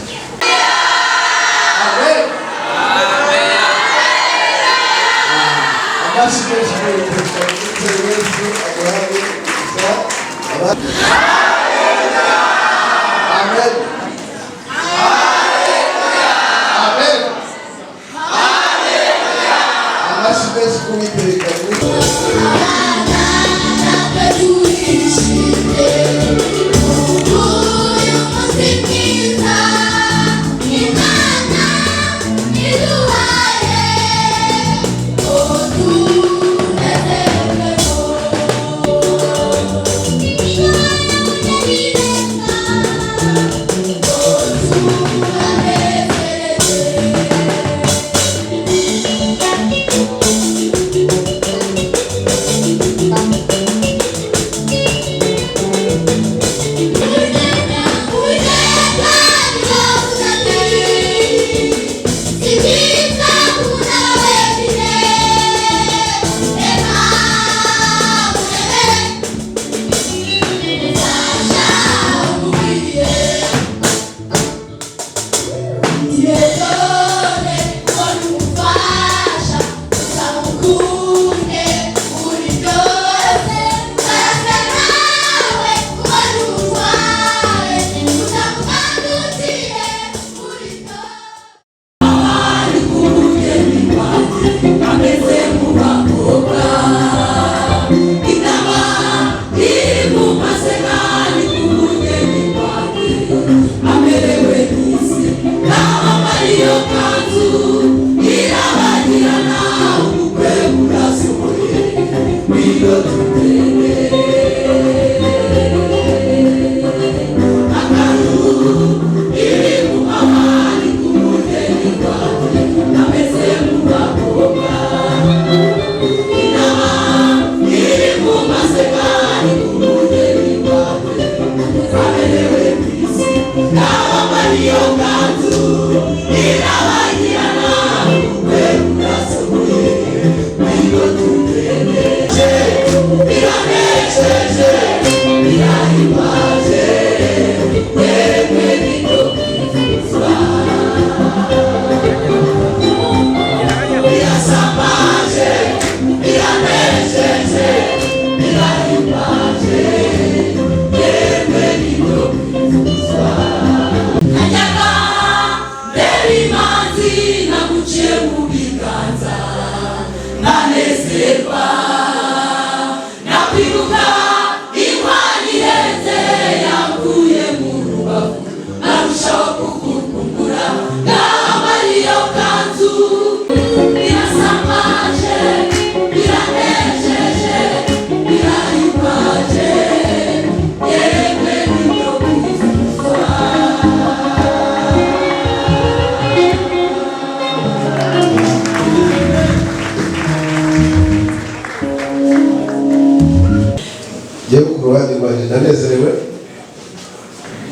Ndanezerewe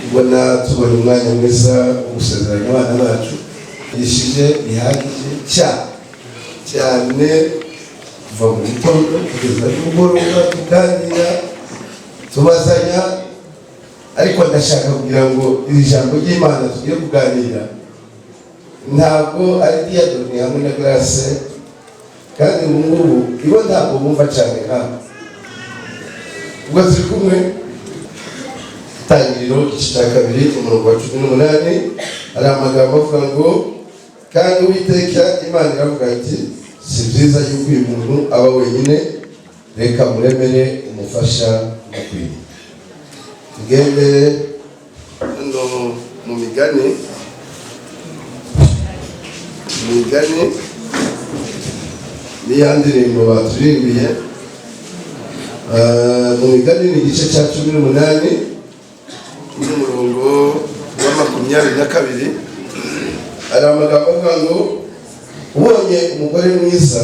ubona tubona umwanya mwiza wo gusezeranya abana bacu yishije bihagije cyane kuva mu gitondo kugeza nimugoroba tuganira tubazanya ariko ndashaka kugira ngo iri jambo ry'Imana tugiye kuganira ntabwo ari Diadoni hamwe na Grace kandi ubu ngubu ibo ntabwo bumva cyane kandi ubwo turi kumwe Tangiriro igice cya 2 umurongo wa 18 hari amagambo avuga ngo kandi Uwiteka Imana iravuga ati si byiza yuko uyu muntu aba wenyine reka muremere umufasha mukwiye. Tugende mu migani niya ndirimbo baturirimbiye mu migani ni igice cya 18 n'umurongo wa 22 hari amagambo avuga ngo ubonye umugore mwiza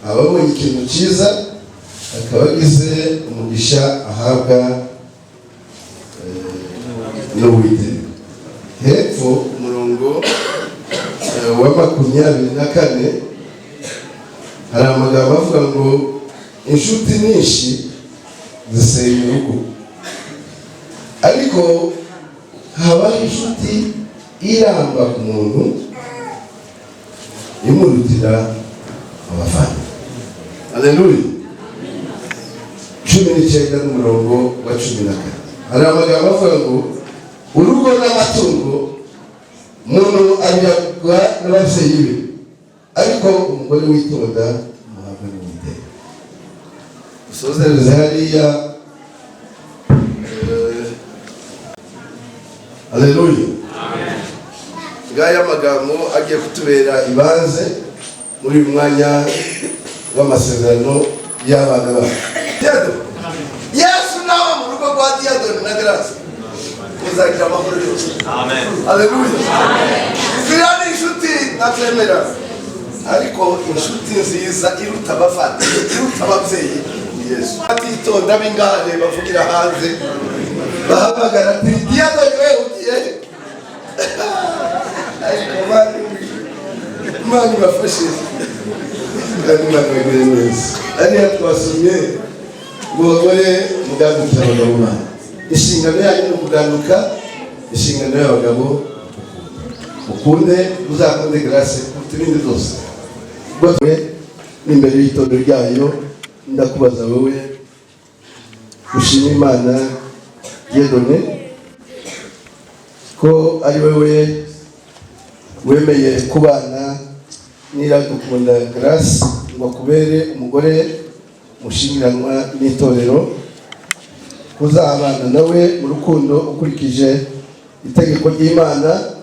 aba abonye ikintu cyiza akaba agize umugisha ahabwa n'Uwiteka. Hepfo umurongo wa 24 hari amagambo avuga ngo inshuti nyinshi zisenya urugo, ariko habaho inshuti iramba ku muntu imurutira abafana. Haleluya. 19 n'umurongo wa 14 hari amagambo avuga ngo urugo n'amatungo umuntu abiyagwa n'ababyeyi be, ariko umugore witonda umuhabwa n'Uwiteka. Usozereze hariya. Haleluya. Ngaya amagambo agiye kutubera ibanze muri uyu mwanya w'amasezerano y'abana bacu. Yesu nawe mu rugo rwa Diadoni na Grace uzagira amahoro yose. Amen. Haleluya. Ziriya ni inshuti natemera, ariko inshuti nziza iruta abafata, iruta ababyeyi ni Yesu. Atitonda b'ingane bavugira hanze bahamagara ati Diadoni we ugiye. Ariko Imana ibafashe kandi Imana ibagire neza. Ariya twasomye ngo bagore mugandukira abagabo banyu. Inshingano yanyu ni ukuganduka, inshingano y'abagabo ukunde, uzakunde Grace kuruta ibindi byose. Ubwo n'imbere y'itondo ryayo ndakubaza wowe ushima Imana Diedone ko ari wewe wemeye kubana n'Iradukunda Grace ngo akubere umugore mushingiranwa n'itorero, kuzabana nawe mu rukundo ukurikije itegeko ry'Imana,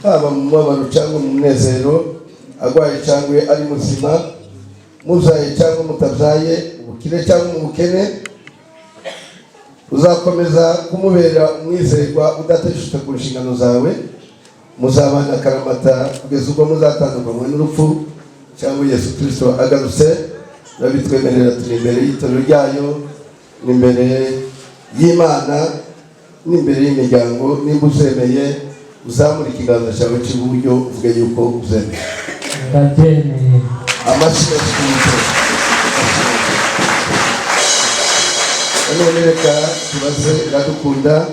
haba mu mubabaro cyangwa mu munezero, agwaye cyangwa ari muzima, muzaye cyangwa mutabyaye, ubukire cyangwa mu bukene, uzakomeza kumubera umwizerwa udateshutse ku nshingano zawe, muzabana akaramata kugeza ubwo muzatandukanywa n'urupfu cyangwa Yesu Kristo agarutse. Babitwemerera turi imbere y'itorero ryayo, n'imbere y'Imana, n'imbere y'imiryango. Nimba uzemeye uzamura ikiganza cyawe cy'iburyo uvuge yuko uzemeye. Ndabyemeye. Amashyi y'Imana. None reka tubaze Iradukunda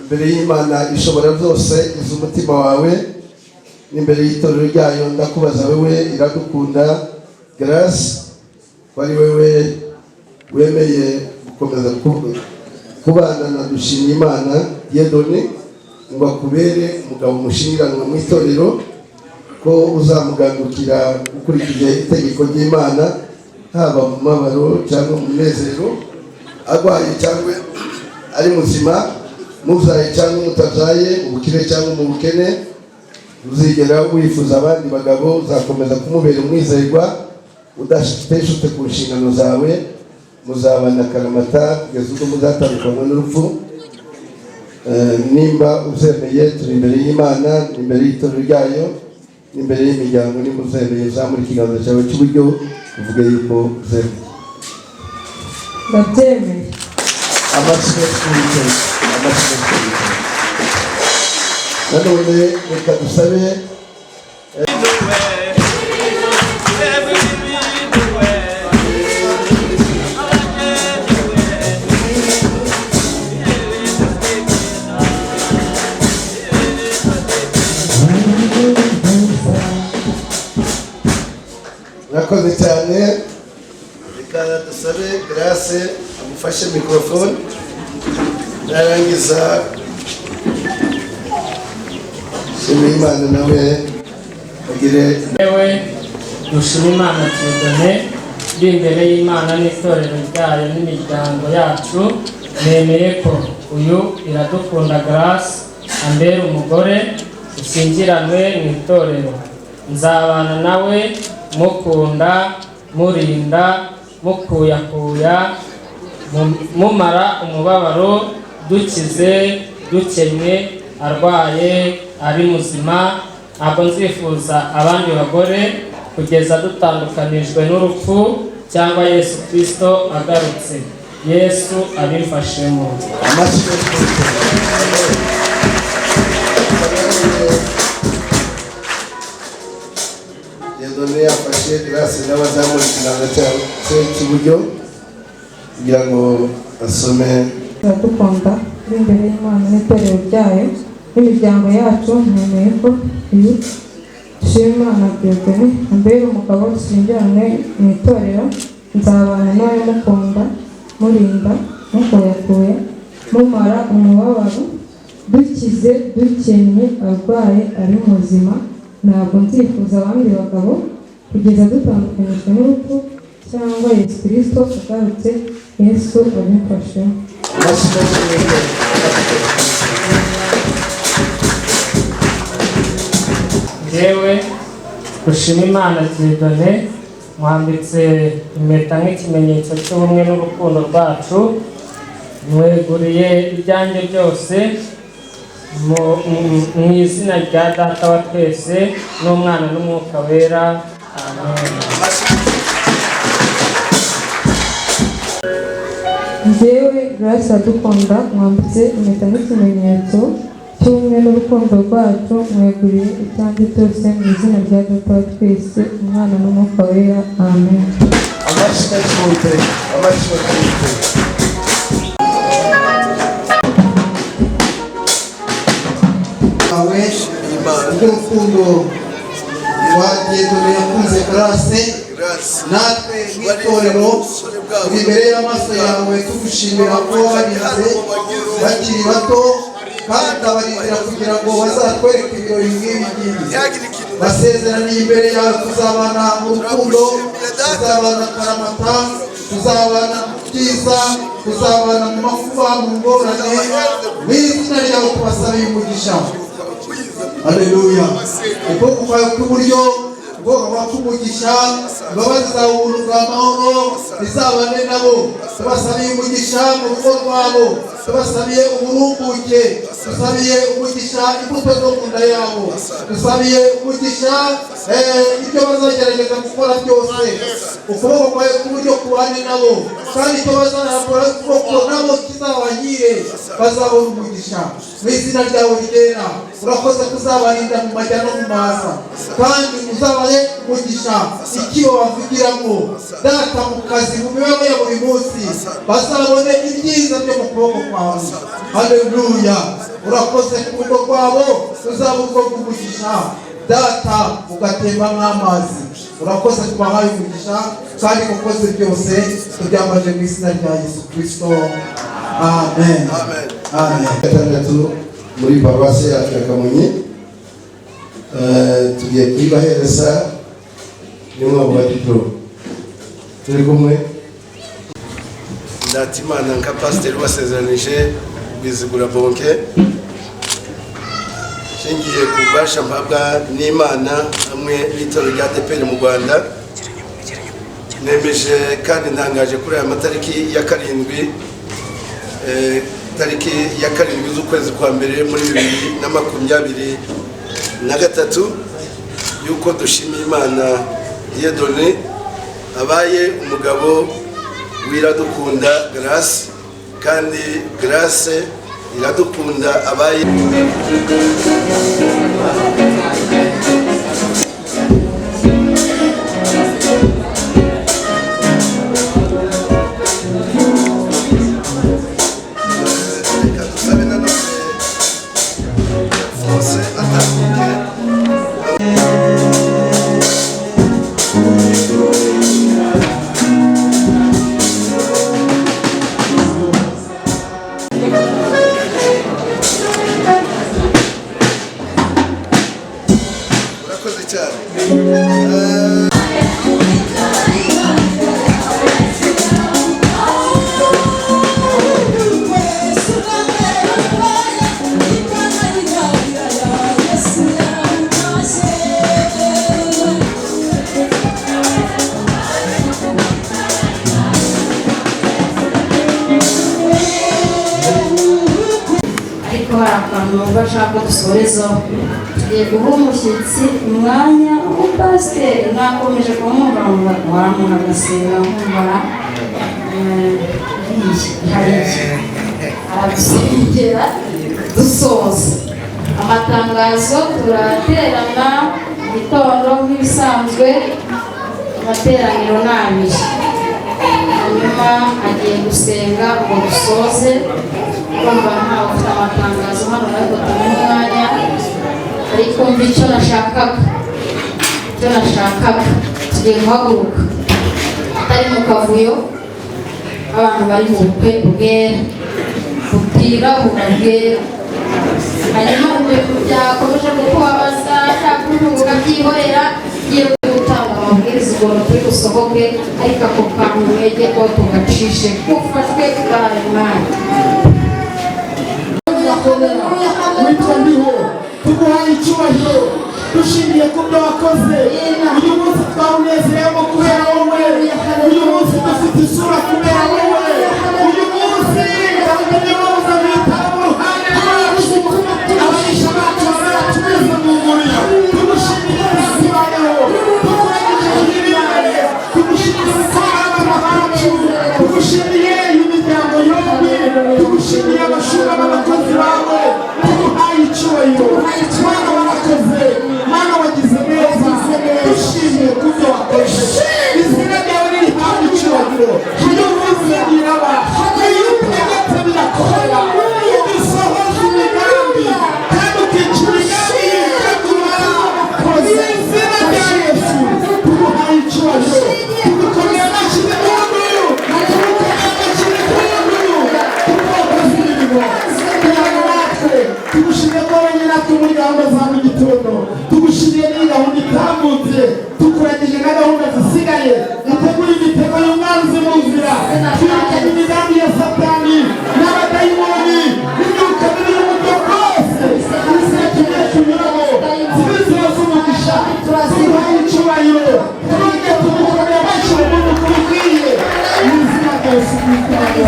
imbere y'Imana ishobora byose, izi umutima wawe n'imbere y'itorero ryayo. Ndakubaza wewe Iradukunda Grace, wari wewe wemeye gukomeza kubana na Dushimiyimana Diedone ngo akubere umugabo mushingiranwa mu itorero, ko uzamugandukira ukurikije itegeko ry'Imana, haba mu mabaro cyangwa mu munezero, agwaye cyangwa ari muzima, muzaye cyangwa mutabyaye, ubukire cyangwa mu bukene, uzigera wifuza abandi bagabo, uzakomeza kumubera umwizerwa udashiteshute ku nshingano zawe, muzabana akaramata kugeza ubwo muzatandukanywa n'urupfu. Nimba uzemeye turi imbere y'Imana, imbere y'itorero ryayo, n'imbere y'imiryango. Nimba uzemeye uzamura ikiganza cyawe cy'iburyo uvuge yuko uzemeye. Ndabyemeye. Amashyi y'Uwiteka, amashyi y'Uwiteka. Nanone reka dusabe Murakoze cyane. Reka dusabe Grace amufashe mikrofone, narangiza Dushimiyimana nawe agire. Yewe Dushimiyimana Diedone ndi imbere y'Imana n'itorero ryayo n'imiryango yacu, nemeye ko uyu Iradukunda Grace ambera umugore usingiranwe mu itorero. Nzabana nawe mukunda, murinda, mukuyakuya, mumara umubabaro, dukize, dukennye, arwaye, ari muzima. Ntabwo nzifuza abandi bagore kugeza dutandukanijwe n'urupfu cyangwa Yesu Kristo agarutse. Yesu abimfashemo. Yadone yafashe Grace n'abazamura ikiganza cye cy'iburyo kugira ngo asome. Turadukunda turi imbere y'Imana n'itorero ryayo n'imiryango yacu, nemeye ko iyi dushima Imana Dieudonné ambere umugabo dushyingiranwe mu itorero, nzabana nawe mukunda murinda mukuyakuya mumara umubabaro, dukize dukennye arwaye ari muzima, ntabwo nzifuza abandi bagabo kugeza dutandukanyijwe n'urupfu cyangwa Yesu Kristo agarutse, Yesu abimfashe. Yewe dushima Imana Dieudonné mwambitse impeta nk'ikimenyetso cy'ubumwe n'urukundo rwacu, mweguriye ibyanjye byose mu izina rya Data wa twese n'Umwana n'Umwuka wera, amen. Njyewe Grace Iradukunda mwambitse impeta nk'ikimenyetso cy'ubumwe n'urukundo rwacu, mweguriye ibyanjye byose mu izina rya Data wa twese Umwana n'Umwuka wera, amen. Urukundo rwa Dieudonné yakunze Grace, natwe nk'itorero turi imbere y'amaso yawe tugushimira ko barinze bakiri bato kandi ukabarindira kugira ngo bazatwereke ibirori nk'ibi ngibi. Basezeraniye imbere yawe tuzabana mu rukundo, tuzabana akaramata, tuzabana mu byiza, tuzabana mu makuba, mu ngorane, mu izina ryawe tubasabiye umugisha. Haleluya. Ukuboko kwawe kw'iburyo ubwoko bw'umugisha, imbabazi zawe ubuntu bw'amahoro bizabane nabo. Tubasabiye umugisha mu rugo rwabo, tubasabiye uburumbuke, tusabiye umugisha imbuto zo mu nda yabo, tusabiye umugisha ibyo bazagerageza gukora byose. Ukuboko kwawe kw'iburyo kubane nabo, kandi icyo bazakora ukuboko nabo kizabahire, bazabona umugisha mu izina ryawe ryera. Urakoze kuzabarinda mu majya no mu maza, kandi uzabahe umugisha ikibo bavugiramo Data mu kazi, mu mibereho ya buri munsi, bazabone ibyiza byo mu kuboko kwawe. Haleluya. Urakoze ku rugo rwabo, uzaba urwo rw'umugisha Data ugatemba nk'amazi. Urakoze kubahaye umugisha kandi ukoze byose tubyambaje mu izina rya Yesu Kristo, amen. Amen. Gatandatu muri paruwasi yacu ya Kamonyi, tugiye kuyibahereza n'umwabo wa diplome. Turi kumwe Ndatimana nka pasiteri wasezeranije Bizigura Bonke, shingiye ku bubasha mpabwa n'Imana hamwe n'itorero rya ADEPR mu Rwanda, nemeje kandi ntangaje kuri aya matariki ya karindwi, tariki ya karindwi z'ukwezi kwa mbere muri 2023 yuko dushimiye Imana Dieudonné abaye umugabo w'Iradukunda Grace, kandi Grace Iradukunda abaye bashaka gusorezaho. Tugiye guha umushyitsi umwanya w'umupasiteri, mwakomeje kumwumva waramuna agasenga nkumva hariya aragusengera dusoza amatangazo. Turaterana gitondo nk'ibisanzwe amateraniro ni abiri, hanyuma agiye gusenga ngo dusoze. Urumva ntawe ufite amatangazo hano ariko tumuhe umwanya, ariko mva icyo nashakaga tugiye guhaguruka atari mu kavuyo, abantu bari mu bukwe bwera butirabura bwera. Hanyuma ibintu byakomeje kukubabaza cyangwa kuvuga byihorera, ngiye gutanga amabwiriza ubwo turi busohoke, ariko ako kantu mwege ko tugacishe kufashwe bwawe mwanya. Witwa ndiho tuguhaye icyubahiro, dushimiye ku byo wakoze. Uyu munsi twawunezereyemo kubera wowe, uyu munsi dufite isura kubera wowe, uyu munsi abageni babuze bitara mu ruhande rwacu, ababisha bacu baratumiza mu nguriro. Tugushimiye tubayeho, tukuragije ibirare, tugushimiye gutwara abana bacu, tugushimiye imiryango yombi, tugushimiye abashumba n'abakozi bawe, tuguhaye icyubahiro. Mana warakoze, Mana wagize neza, dushimiye ku byo wakoze. Izina ryawe ririhabwa icyubahiro. Iyo uvuze biraba, iyo utegetse birakorera, iyo usohoza imigambi kandi ukica imigambi yitegura koze. Izina rya Yesu tuguhaye icyubahiro, tugukomeye amashyi n'impundu, tugukomeye amashyi n'impundu, tukokoze imirimo kugira ngo natwe tugushimire ko wenyine natwe muri gahunda za mu gitondo, tugushimiye n'iyi gahunda itambutse, tukuragije na gahunda zisigaye, utegura imitego y'umwanzi mu nzira, twirukanye imigambi ya Satani n'abadayimoni n'imyuka mibi y'uburyo bwose, izina tugiye tunyuramo zibe inzira z'umugisha. Tuguhaye icyubahiro, twongeye tugukomeye amashyi n'impundu uko bikwiye, mu izina rya Yesu Kristo wacu.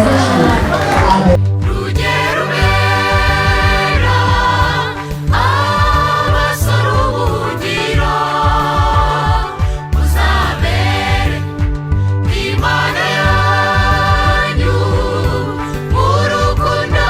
Amen. Imana yanyu mu rukundo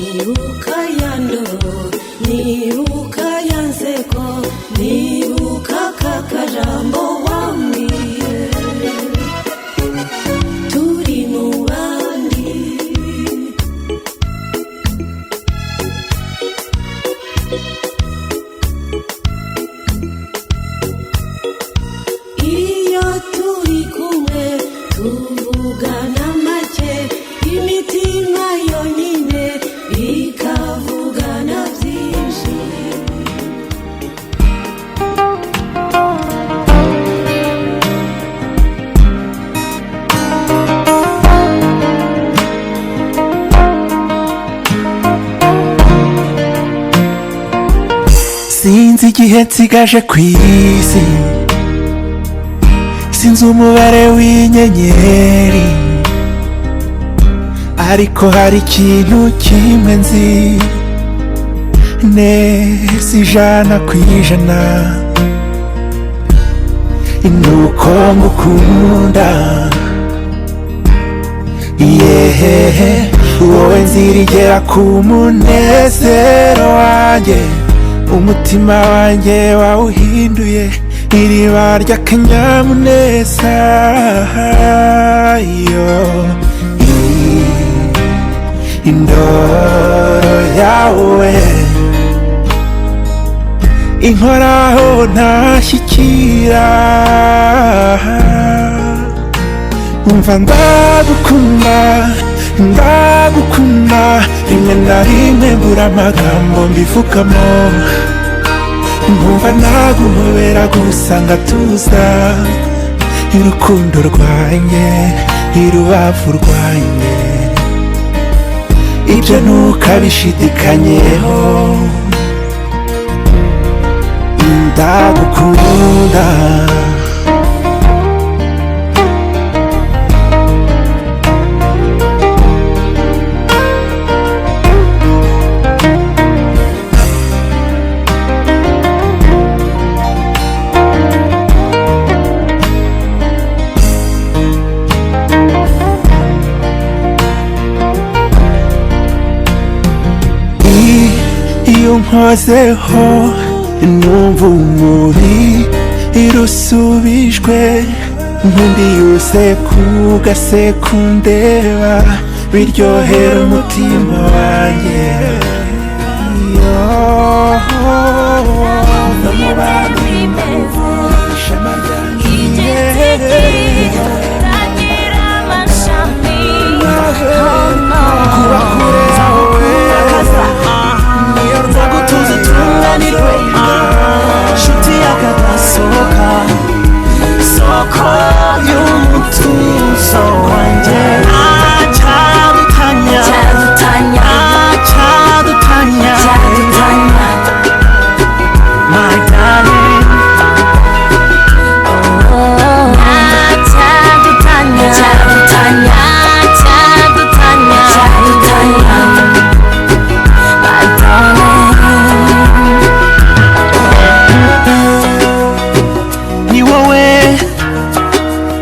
nibuka ya ndoro nibuka ya nseko nibuka kakajambo wambwiye turi mu bandi iyo turi kumwe tuvugana make imitima yonyine ikavugana byinshi sinzi igihe nsigaje ku isi sinzi umubare w'inyenyeri ariko hari ikintu kimwe nzi neza 100% nuko ngukunda yehehe wowe nzirigera ku munezero wanjye umutima wanjye wawuhinduye iriba ry'akanyamuneza yo indoro yawe inkoraho ntashyikira umva ndagukunda ndagukunda rimwe na rimwe mbura amagambo mbivugamo nkumva naguhobera gusa ngatuza irukundo rwanjye irubavu rwanjye ibyo ntukabishidikanyeho ndagukunda iyo nkozeho numva umubiri irusubijwe nkundi yose kugasekundeba biryohera umutima wanjye no mu bantu ishema ryanjye kuba kure yawe nzagutuza tunganirwe nshuti yakagasohoka soko y'umutuzo wanjye cyadutanya my darling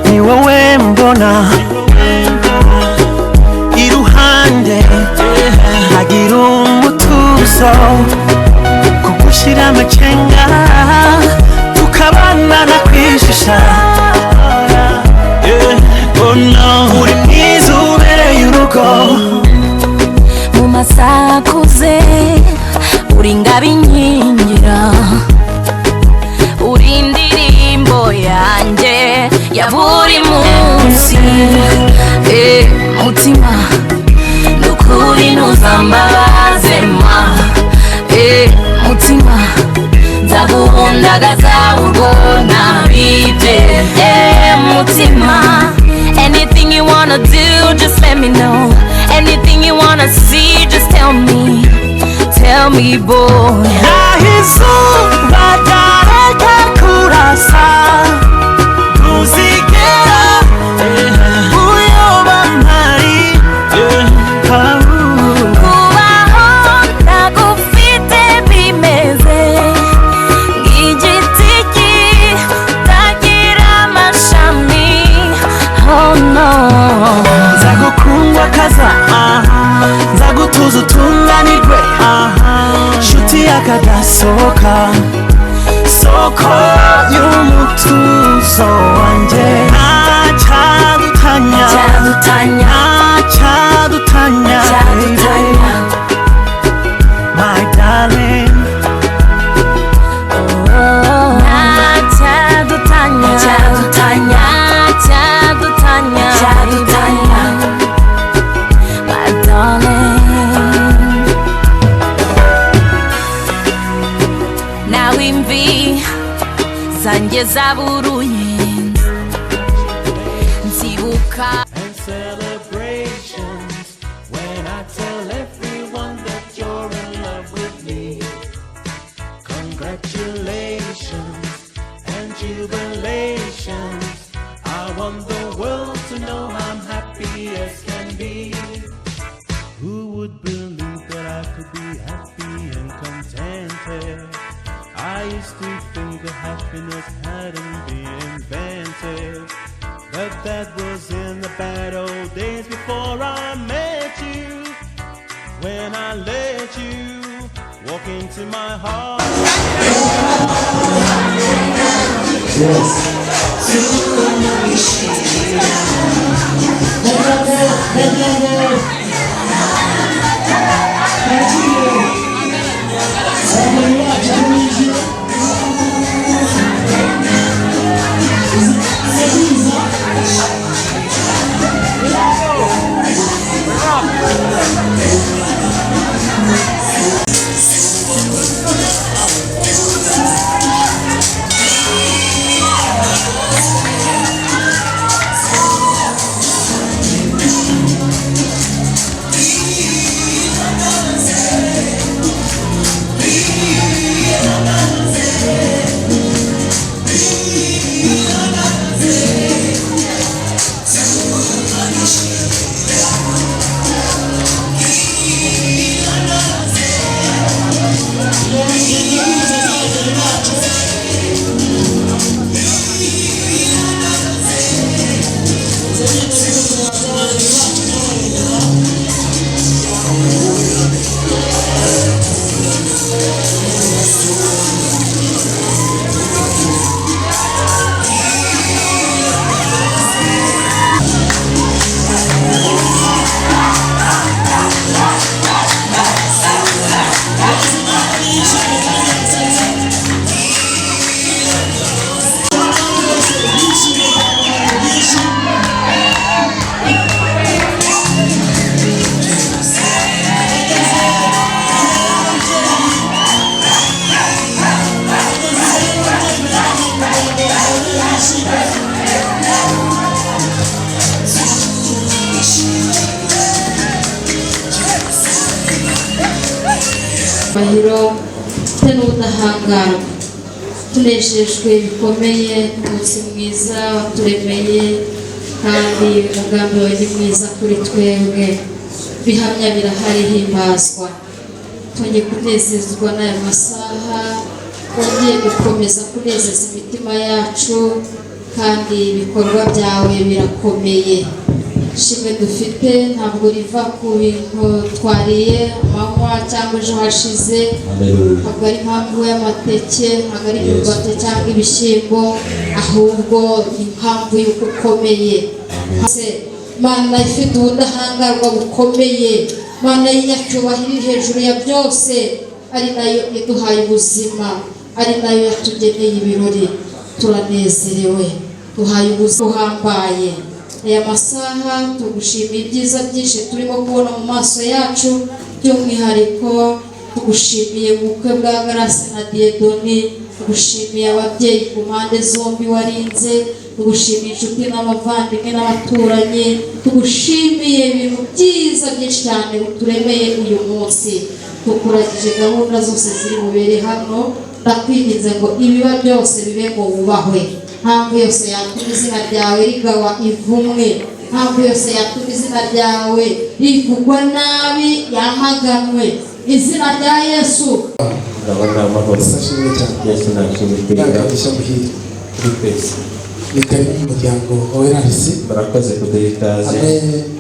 ni wowe mbona iruhande hagira umutuzo kugushyira amacenga tukabana na kwishisha oh no uri mwiza ubereye urugo mu masakuze uri ngabinkingira uri indirimbo yanjye ya buri munsi mutima nukuri ntuzambabaze ma mutima nzaguhundagaza urwo nabibye mutima anything you wanna do just let me know anything you wanna see just tell me boy izuba ryareka kurasa ntuzigera uyoba mpari kubaho ntagufite bimeze nk'igiti kitagira amashami oh no nzagukundwa kaza nzagutuza utunga kadasohoka, soko y'umutuzo wanjye. Ntacyadutanya, ntacyadutanya, my darling. Ntacyadutanya, ntacyadutanya, my darling. Nawe imvi zanjye zaburuye nzibuka. And celebrations when I tell everyone that you're in love with me. Congratulations and jubilations. I want the world to know I'm happy as can be. Who would believe that I could be happy and contented? I used to think that happiness hadn't been invented, but that was in the bad old days before I met you. When I let you walk into my heart. Yes. Bahiro te n'ubudahangarwa tunejejwe bikomeye umunsi mwiza waturemeye kandi umugambi wawe ni mwiza kuri twebwe bihamya birahari himbazwa twongeye kunezezwa n'aya masaha twongeye gukomeza kunezeza imitima yacu kandi ibikorwa byawe birakomeye. Ishimwe dufite ntabwo riva ku bintu twariye amanywa cyangwa ejo hashize, ntabwo ari impamvu y'amateke, ntabwo ari imyumbati cyangwa ibishyimbo, ahubwo ni impamvu y'uko ukomeye. Mana ifite ubudahangarwa bukomeye, Mana y'inyacyubahiro iri hejuru ya byose, ari nayo iduhaye ubuzima, ari nayo yatugeneye ibirori. Turanezerewe, duhaye ubuzima buhambaye. Aya masaha tugushimiye ibyiza byinshi turimo kubona mu maso yacu, by'umwihariko tugushimiye ubukwe bwa Grace na Diedoni, tugushimiye ababyeyi ku mpande zombi warinze, tugushimiye inshuti n'abavandimwe n'abaturanyi, tugushimiye ibintu byiza byinshi cyane uturemeye uyu munsi. Tukuragije gahunda zose ziri bubere hano, ndakwinginze ngo ibiba byose bibe ngo wubahwe. Ntabwo yose yatuma izina ryawe rigawa ivumwe, ntabwo yose yatuma izina ryawe rivugwa nabi yamaganwe. Izina rya Yesu ndabona amahoro Sashimwe cyane. Yesu nashimwe Ndaganisha muhira kuri twese. ni karibu mu muryango wa Werarisi. Murakoze kuduha ikaze. Hamwe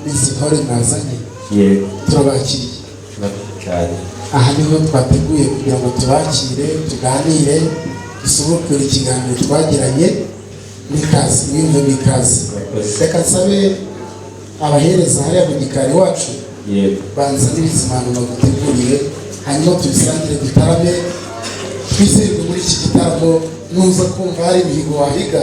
n'izi ntore mwazanye Yego turabakiriye cyane. aha niho twateguye kugira ngo tubakire tuganire dusubukure ikiganiro twagiranye n'ikazi wimve n'ikazi. Reka nsabe abahereza hariya mu gikari wacu banza n'ibizimano baguteguriye, hanyuma tubisangire dutarame twizerwe muri iki gitaramo. Nuza kumva hari imihigo wahiga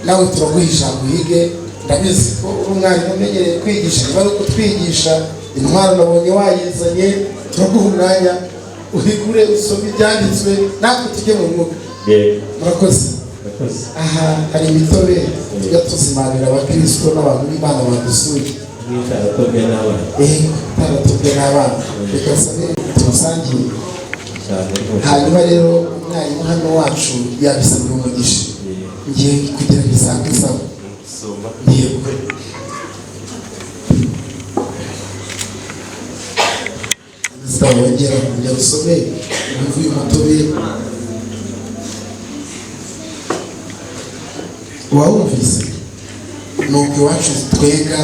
nawe turaguha ijambo uhige. Ndabizi ko uri umwarimu umenyereye kwigisha, niba ari ukutwigisha intwaro nabonye wayizanye, turaguha umwanya uhigure usome ibyanditswe natwe tujye mu mwuga. Murakoze. Aha hari imitobe tujya tuzimanira abakristo n'abantu b'Imana badusuye. Taratubwe n'abana. Reka sabe tumusangiye. Hanyuma rero umwarimu hano wacu yabisabye umugisha. Ngiye kugira ngo isange sawa. Yego. Zitawongera kujya gusome impamvu y'umutobe. Wawumvise? Nuko iwacu twenga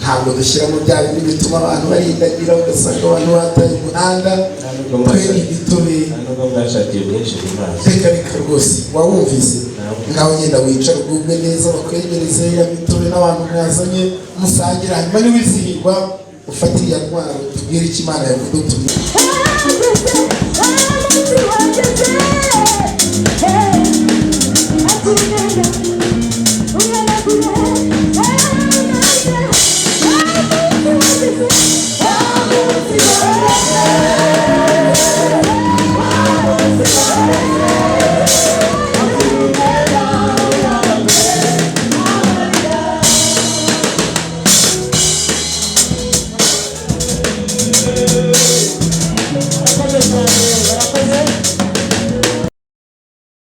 ntabwo dushyiramo bya bintu bituma abantu barindagira ugasanga abantu bataye umuhanda. Twenga imitobe reka rwose. Wawumvise? Nawe ngenda wicara ugubwe neza bakwegereze ya mitobe n'abantu mwazanye musangira, hanyuma niwizihirwa ufate iya ntwaro tubwire icyo Imana yakudutumye.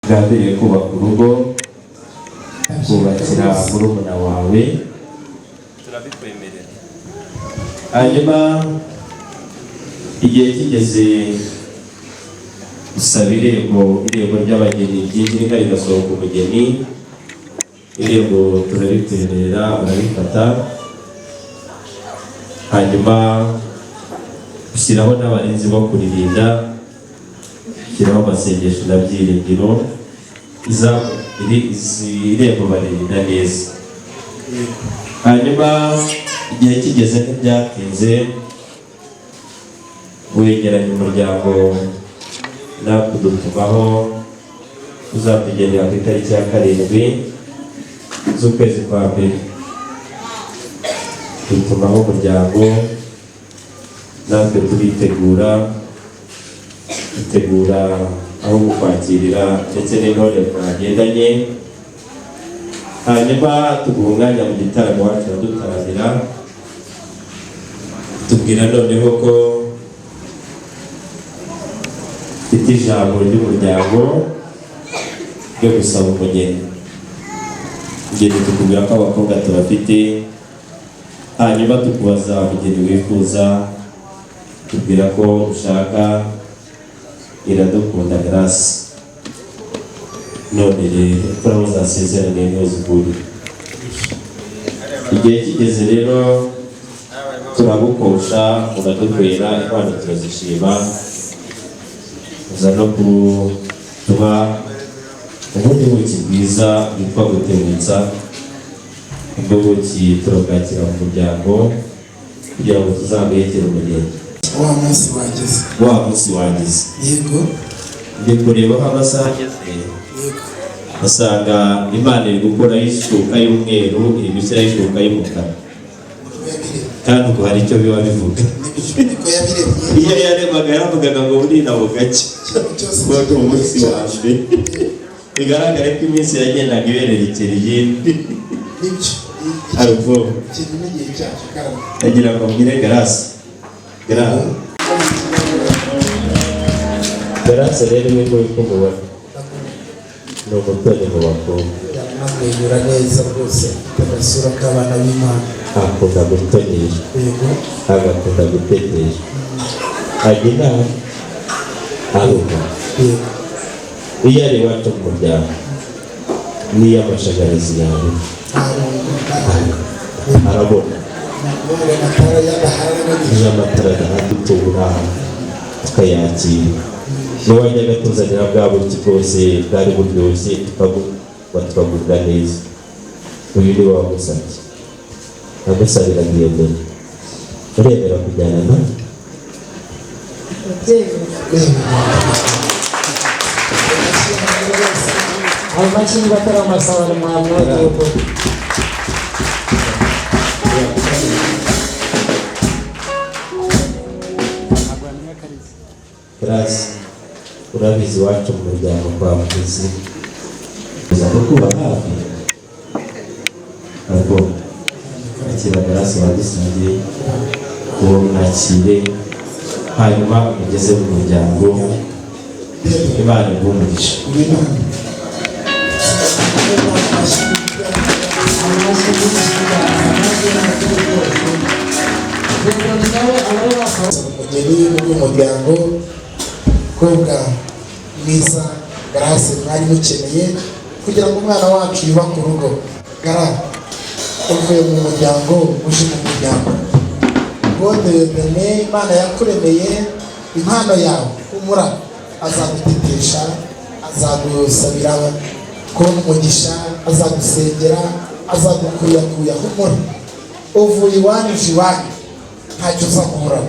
Gambiriye kubaka urugo, kubakira murumuna wawe, turabikwemerera. Hanyuma igihe kigeze usaba irembo ry'abageni ryinjira rigasohoka umugeni. Irembo turabikwemerera, urabifata. Hanyuma ushyiraho n'abarinzi bo kuririnda, ushyiraho amasengesho na byiringiro. Irembo baririnda neza. Hanyuma igihe kigeze ntibyatinze, wegeranya umuryango nakudutumaho uzatugenera ku itariki ya 7 z'ukwezi kwa mbere. Dutumaho umuryango, natwe turitegura aho gukwakirira ndetse n'intore twagendanye. Hanyuma tuguha umwanya mu gitaramo wacu dutaramira, tubwira noneho ko ufite ijambo ry'umuryango ryo gusaba umugeni. Umugeni tukubwira ko abakobwa tubafite, hanyuma tukubaza umugeni wifuza, tubwira ko ushaka Iradukunda Grace. None rero turazasezerane n'uzuguri. Igihe kigeze rero turagukosha, uradukwera inkwano turazishima. Uza no kutuba ubundi buki bwiza bwitwa Gutebutsa. Ubwo buki turabwakira mu muryango kugira ngo tuzabwegere umugeni. Wa munsi wageze. Yego. Ndi kureba aho amasaha ageze. Yego. Asanga Imana iri gukora ishuka y'umweru, iri gushyira ishuka y'umukara. Kandi ubwo hari icyo biba bivuga. Iyo yarebaga yaravugaga ngo buri nabo gake. Kuko umunsi wa mbere bigaragara ko iminsi yagendaga ibererekera iyindi. Ariko agira ngo mbwire Grace rero ni muri kumubona. Ni umutoni mu bakobwa. Yamwenyura neza rwose, agasura k'abana b'Imana. Akunda gutonesha. Yego. Agakunda gutekesha. Agira aruka. Yego. Iyo ari iwacu mu muryango, niyo amashanyarazi yawe arabona. Amatara adahari tubura tukayakira. N'uwajyaga tuzanira bwa buryo bwose bwari buryoshye tukagubwa neza. Uyu ni wagusabye, agusabira Dieudonné, uremera kujyana nawe? amashyi batari amasabari mwamwe w'igihugu. Grace, urabizi iwacu mu muryango kwa Muhizi uza kukuba hafi, ariko akira Grace wadusangiye uwo mwakire, hanyuma umugeze mu muryango. Imana igumugisha. umugeni w'umuryango kobwa mwiza Grace mwari mukeneye kugira ngo umwana wacu yubake urugo. Gara uvuye mu muryango uje mu muryango Dieudonné, Imana yakuremeye impano yawe, humura, azagutetesha, azagusabira kubona umugisha, azagusengera, azagukuyakuya. Humura, uvuye iwanyu uje iwanyu, ntacyo uzakura.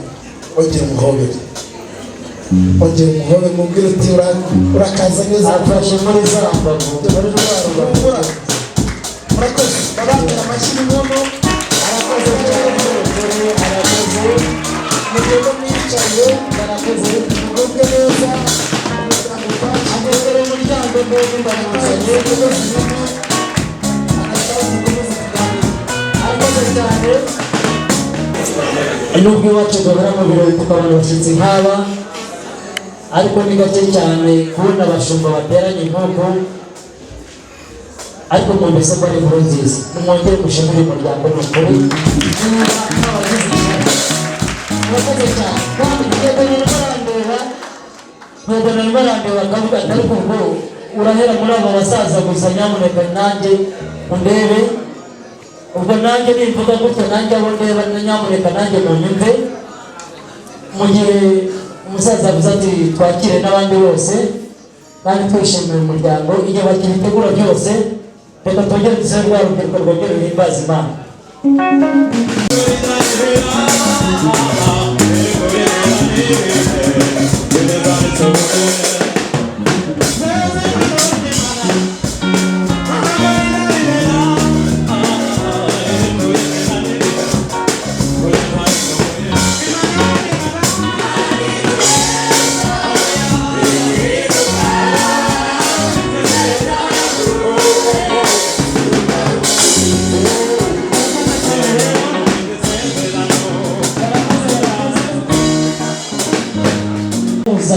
Ongera umuhobere, ongera umuhobe, mubwire uti urakaza neza, afashe muri za mbavu. murakoze. Abandi amashyi n'inkono, arakoze cyane, arakoze. Mugende mwicaye, arakoze. Mugubwe neza, amugere umuryango neza, ndamuzanye. Arakoze cyane. Nubwo iwacu duhora mu birori tukabona abashyitsi nk'aba, ariko ni gake cyane kubona abashumba bateranye nk'uko. Ariko mwumvise ko ari inkuru nziza, nimwongere mushimire umuryango. Ni ukuri murakoze cyane, kandi Dieudonné barandeba akavuga ati ariko ubwo urahera muri abo basaza gusa, nyamuneka nanjye undebe. Ubwo nanjye nivuga gutyo, nanjye abo ndeba nyamuneka nanjye munyumve. Mu gihe umusaza avuze ati twakire n'abandi bose kandi twishimire umuryango, igihe bakibitegura byose, reka twongere dusebe rwa rubyiruko rwongere ruhimbaza Imana.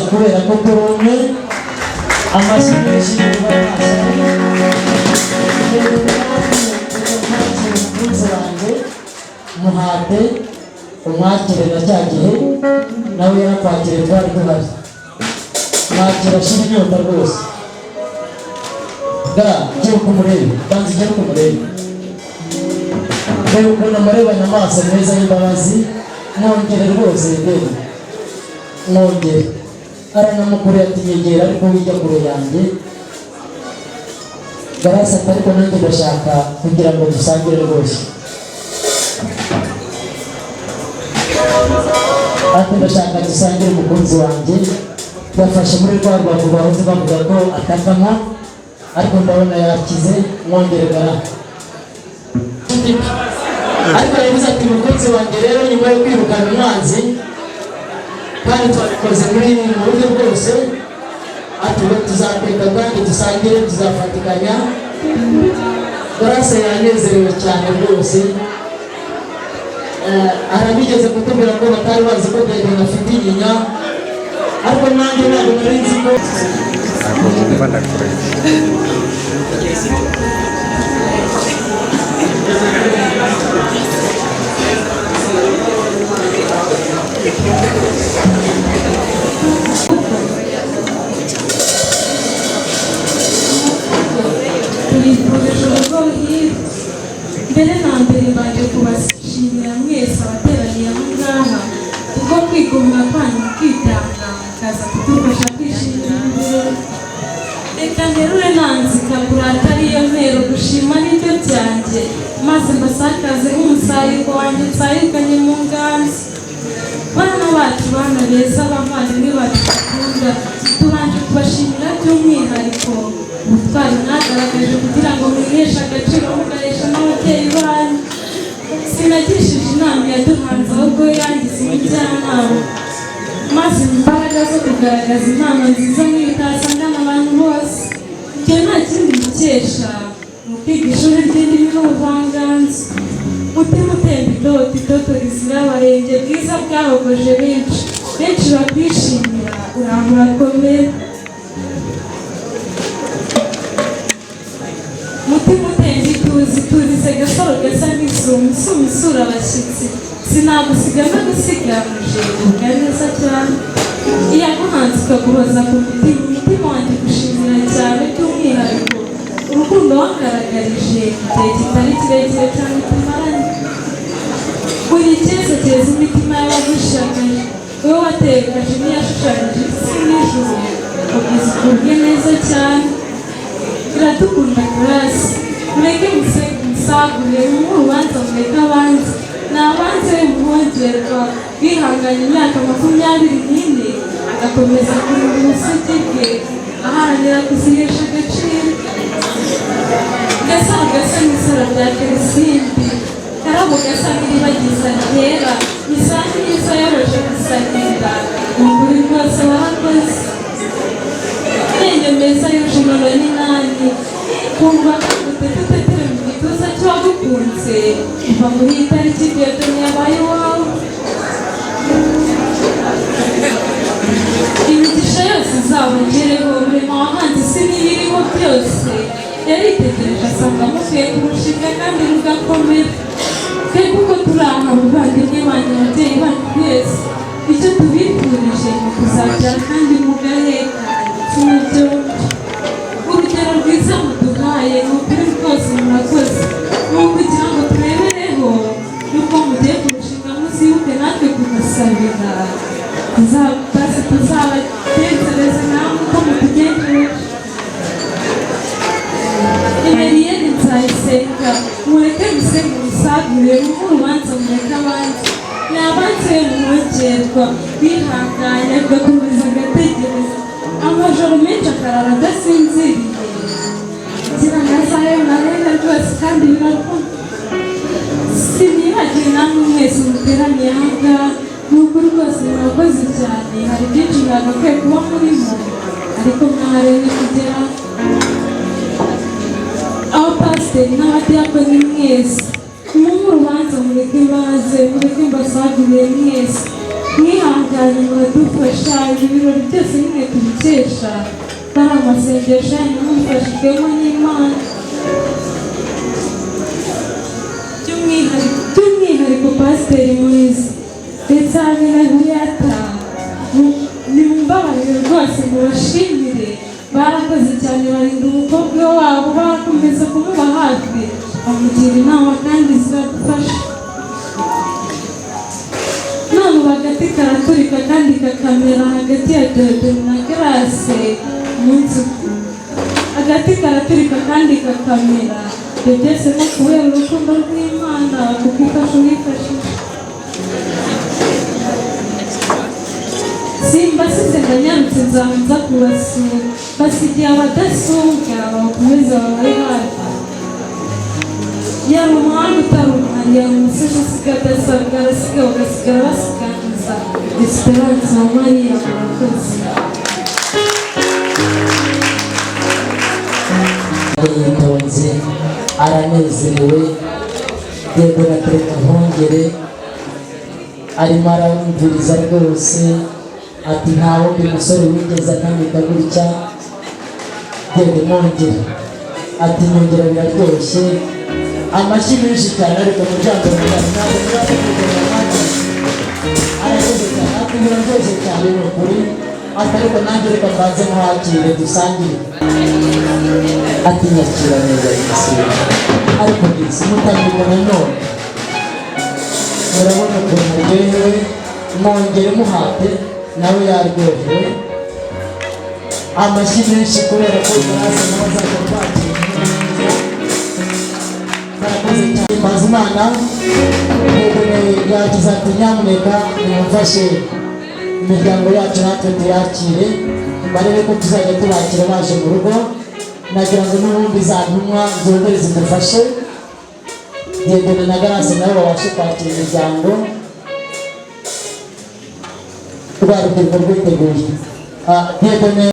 Kubera ko turumwe amashyi menshi muhate umwakire na cya gihe nawe yarakwakire twari duhari, mwakira shira inyota rwose. Gara jyewe kumurebe, banza ujye kumurebe, reba ukuntu amurebanye amaso meza y'imbabazi. Mwongere rwose, reba mwongere. Aranamukuriye ati yegera ariko wijya kure yanjye. Grace ati ariko nanjye ndashaka kugira ngo dusangire rwose. Ati ndashaka dusangire umukunzi wanjye. Yafashe muri rwa rwavu bahoze bavuga ko atakama, ariko ndabona yakize. Mwongere Gara. Ariko yavuze ati umukunzi wanjye rero, nyuma yo kwirukana umwanzi kandi twabikoze muri mu buryo bwose, ati tuzateka kandi dusangire, tuzafatikanya. Grace yanezerewe cyane rwose. Arabigeze kutubwira ko batari bazi ko Dieudonné afite inyinya, ariko nanjye ntabwo nari nzi ko mbere na mbere baje kubashimira mwese abateraniye aha ngaha, kuko kwigomwa kwanyu kwitanga akaza kudufasha kwishimira ibirori. Reka nterure nanzika kurata ariyo ntero gushima n'ibyo byanjye, maze mbasakaze nk'umusariko wanjye nsayikanye mu nganzo. Bana bacu, bana beza, abavandimwe bacu dukunda, tubanje kubashimira by'umwihariko ubutwari mwagaragaje kugira ngo mwiheshe agaciro mugaresha n'ababyeyi banyu. Sinagishije inama yaduhanze ahubwo yangize umujyanama, maze imbaraga zo kugaragaza inama nziza nk'ibitasangana abantu bose. Ibyo nta kindi mukesha ni ukwiga ishuri ry'indimi n'ubuvanganzo. Mutima utemba idoto, itoto rizira abarenge, bwiza bwahogoje benshi, benshi bakwishimira, urambura komera. Mutima utemba ituze, iturize gasaro gasa n'isumo, isumo isura abashyitsi. Sinagusiga no gusigamuje uvuga neza cyane. Iyaguhanze ikaguhoza ku mutima, umutima wanjye gushimira cyane by'umwihariko urukundo wangaragarije igihe kitari kirekire cyane tumaranye. Buri cyese cyeza imitima y'abagushagaje, wowe wateye kaje n'iyashushanyije isi n'ijuru, ubwiza ubwe neza cyane. Iradukunda Grace, mureke musagure urubanza mureke abanza. Ni abanza y'umuhongerwa bihanganye imyaka 24 agakomeza kurinda ubusugi bwe aharanira kuzihesha agaciro. Gasaro gasa n'isaro rya Kerisimbi, karabo gasa n'iribagiza ryera, misanzu myiza yoroshye gusangira, ukuri rwose warakoze. Menyo meza yuje inono n'inani, kumva utetetetere mu gituza cy'uwagukunze, kuva muri iyi tariki Dieudonné yabaye iwawe. Imigisha yose izabongereho, umurimo wahanze isi n'ibiriho byose. Yaritegereje asanga mukwiye kurushinga kandi rugakomera. Twe kuko turi aha bavandimwe banyu, ababyeyi banyu twese, icyo tubifurije ni ukuzabyara kandi mugaheka ibitsina byombi. Urugero rwiza muduhaye ni ukuri rwose murakoze. Ni ukugira ngo turebereho yuko mugiye kurushinga muzibuke natwe kumusabira, tuzabatekereze namwe uko mutugendereje. Emeriyeni Nzayisenga, mureke gusenga umusagure, muhe urubanza mureke abanza. Ni abanza y'umuhongerwa bihanganye agakomeza agategereza, amajoro menshi akarara adasinziriye, kugira ngo azayo narebe rwose kandi birakunda. Sinibagiwe namwe mwese muteraniye aha ngaha, ni ukuri rwose murakoze cyane. Hari byinshi mwagakwiye kuba murimo ariko mwaharemye kugeraho. Abapasiteri n'abadiyakoni mwese, muhe urubanza mureke baze, mureke mbasagurire mwese. Mwihangane muradufasha, ibi birori byose nimwe tubikesha, bari amasengesho yanyu mubifashijwemo n'Imana. By'umwihariko Pasiteri Moise ndetse hamwe na Beata, nimumbabarire rwose mubashimire, barakoze cyane, barinda umukobwa wabo, barakomeza kumuba hafi, bamugira inama kandi ziradufasha. None agati karaturika kandi kakamera hagati ya Dieudonné na Grace umunsi umwe. Agati karaturika kandi kakamera, ibyo byose no kubera urukundo rw'Imana kuko ifasha uyifashisha. Simbasize ndanyarutse nzaza kubasura, basigiye abadasumbwa bakomeza babaye hafi. Yari umuhanga utari umuhari, yari umusozi usiga adasabwa, arasiga bagasigara basiganza. Esperance wa Mariya, murakoze. yitonze, aranezerewe, yego na Perezida Ntongere arimo aramviriza rwose, ati nta wundi musore wigeze anamika gutya. Yego Ntongere ati Ntongere biraryoshye, amashyi menshi cyane ariko mujyambere arakoze cyane, ati biraryoshye cyane ni ukuri, ati ariko nanjye reka mbanze muhakire dusangire. Ati nyakira neza igisiga, ariko ndetse mutambika nanone, murabona ukuntu aryohewe, mwongere muhate nawe yaryohewe amashyi menshi kubera ko Grace nawe azajya kwakira barakoze cyane Mazimana yagize ati nyamuneka nimufashe imiryango yacu natwe tuyakire barebe ko tuzajya tubakira baje mu rugo nagira ngo n'ubundi za ntumwa zongere zidufashe Diedone na Grace nabo babashe kwakira imiryango rwa rubyiruko rwiteguye Diedone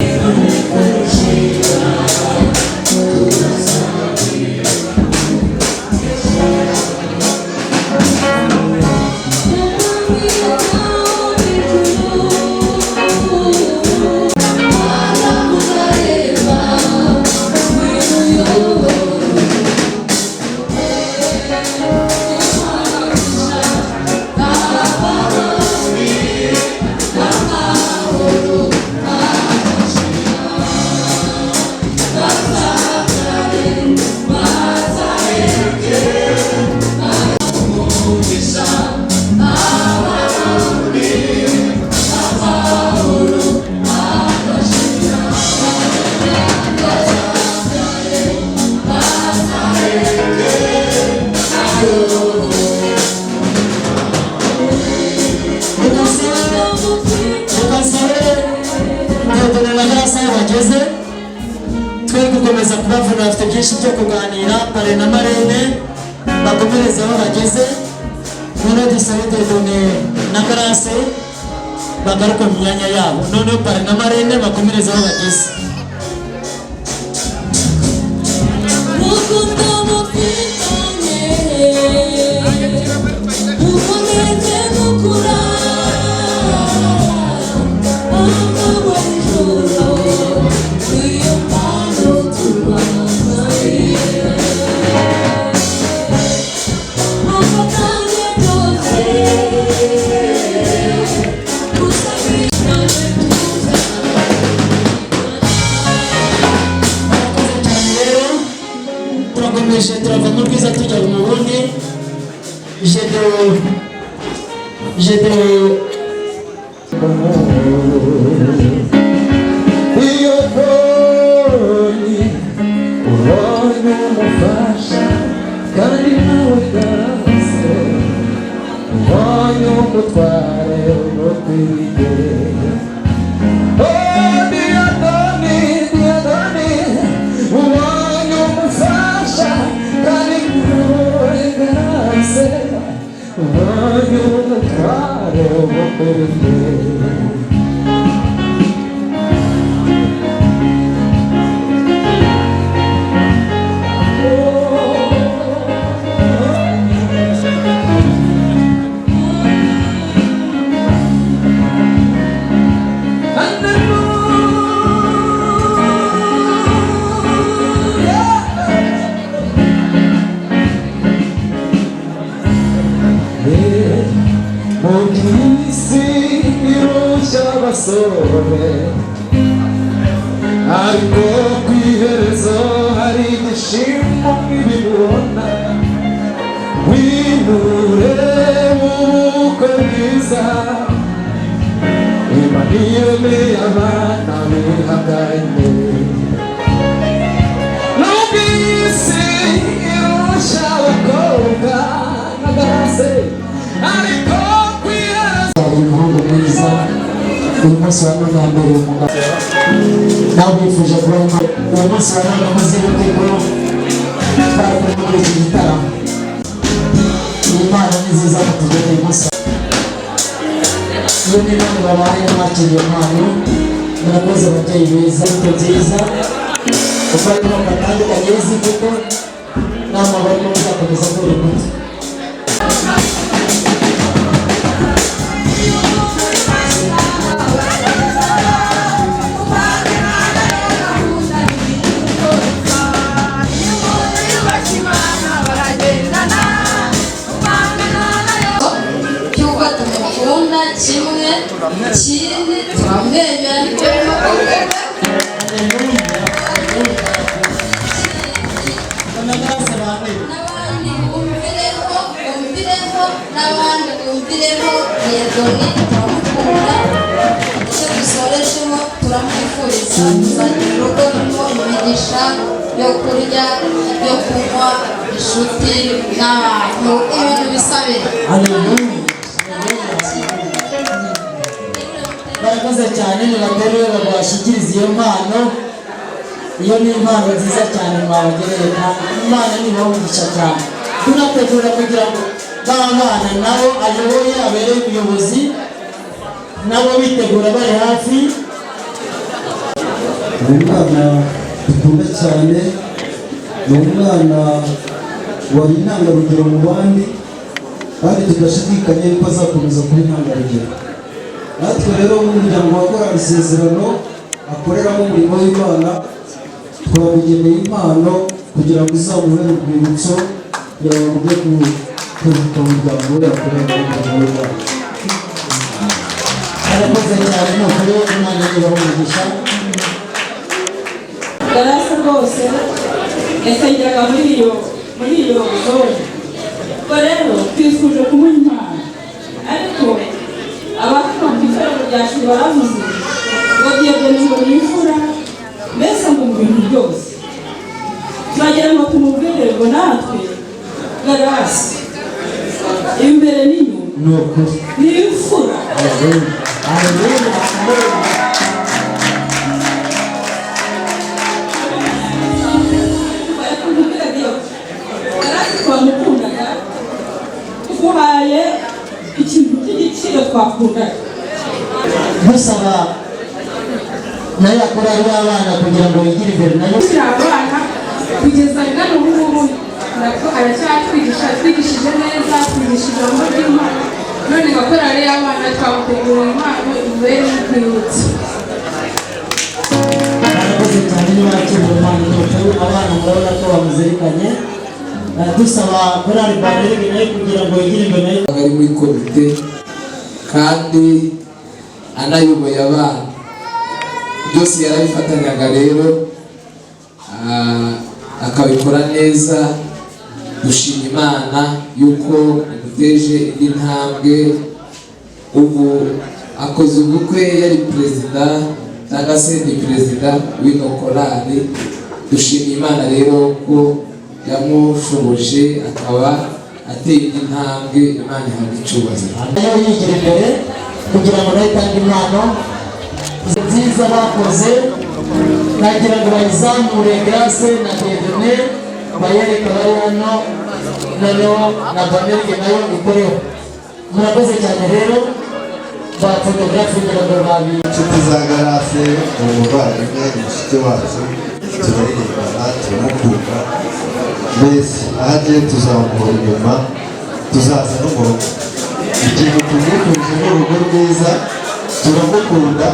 gukomeza kubavuna bafite byinshi byo kuganira pare na marene bakomereze aho bageze noneho dusabe Diedone na Grace bagaruka mu myanya yabo noneho pare na marene bakomereze aho bageze turava mu rwiza tujya mu bundi iyo boni ubonye umufasha kandi nawe Grace ubonye umutware wo kwigera Diedone ubonye umufasha kandi nawe Grace ubonye umutware wo kwigera ariko ku iherezo hari igishimo nk'ibibona winure ubukwe bwiza Imana yemeye abana bihanganye nubwo iyi si irusha abakobwa na Grace ariko ku iherezo hari umuhungu mwiza uyu munsi wa none yambereye umugabo nawe bifuje kuba uyu munsi wa none amaze gutegura twarakorera muri iki gitaramo iyi mpano ni nziza mutugeze uyu munsi iyo ni none babaye mwakiriye impano murakoze ababyeyi beza imbuto nziza kuko harimo batandukanye z'imbuto nama barimo muzakomeza buri munsi kimwe ikindi turamwenyura nicyo n'abandi bumvireho n'abandi bumvireho Diedone turamukunda tubifuriza kuzagira urugo rurimo imigisha yo kurya, ibyo kunywa, inshuti n'abantu, ibintu bisabira. barakoze cyane nibaterure babashikiriza iyo mpano. Iyo ni impano nziza cyane mwabagereye kandi Imana nibahugisha cyane. Tunategura kugira ngo b'abana nabo ayoboye abereye ubuyobozi nabo bitegura bari hafi. Umwana dukunda cyane ni umwana wari intangarugero mu bandi kandi tudashidikanya yuko azakomeza kuba intangarugero. Natwe rero nk'umuryango wa Korali Isezerano akoreramo umurimo w'Imana twamugeneye impano kugira ngo izamubere urwibutso kugira ngo rujye kwibuka umuryango we akorera mu murimo w'Imana. Barakoze cyane ni ukuri Imana ibahugisha. Garasa rwose yasengeraga muri iyo zone. Ubwo rero twifuje kumuha impano, ariko abakora ku itorero ryacu baravuze ngo Diyodoni ngo ni imfura, mbese ngo mu bintu byose. Turagira ngo tumubwire ngo natwe Garasa imbere n'inyuma ni imfura. Twamukundaga tuguhaye ikintu cy'igiciro twakundaga. Musaba nayo akora ari abana kugira ngo yigire imbere nayo. Abana kugeza n'ubu ngubu nabwo aracyatwigishije neza, twigisha ijambo ry'Imana. None gakora ari abana twamutegurira impano ibere n'urwibutso. Barakoze cyane n'abakiri mu mpano n'ukuri abana murabona ko bamuzirikanye. Dusaba Korali Banderege nayo kugira ngo yigire imbere nayo. Ari muri komite kandi anayoboye abana byose yarabifatanyaga rero akabikora neza. Dushima Imana yuko imuteje indi ntambwe, ubu akoze ubukwe yari perezida cyangwa se ni perezida w'ino korali. Dushima Imana rero ko yamushoboje akaba ateye indi ntambwe. Imana ihabwa icyubahiro. Nayo yigira imbere kugira ngo nayo itange impano nziza bakoze, nagira ngo bayizamure Grace na Dieudonné bayereka bari hano, noneho na Banderege nayo ikoreho. Murakoze cyane rero ba photographe kugira ngo babi inshuti za Grace umuvandimwe inshuti wacu turaririmbana turamukunda, mbese aho agiye tuzamuhora inyuma tuzaza no mu rugo. Ikintu tumwifurije ni urugo rwiza, turamukunda.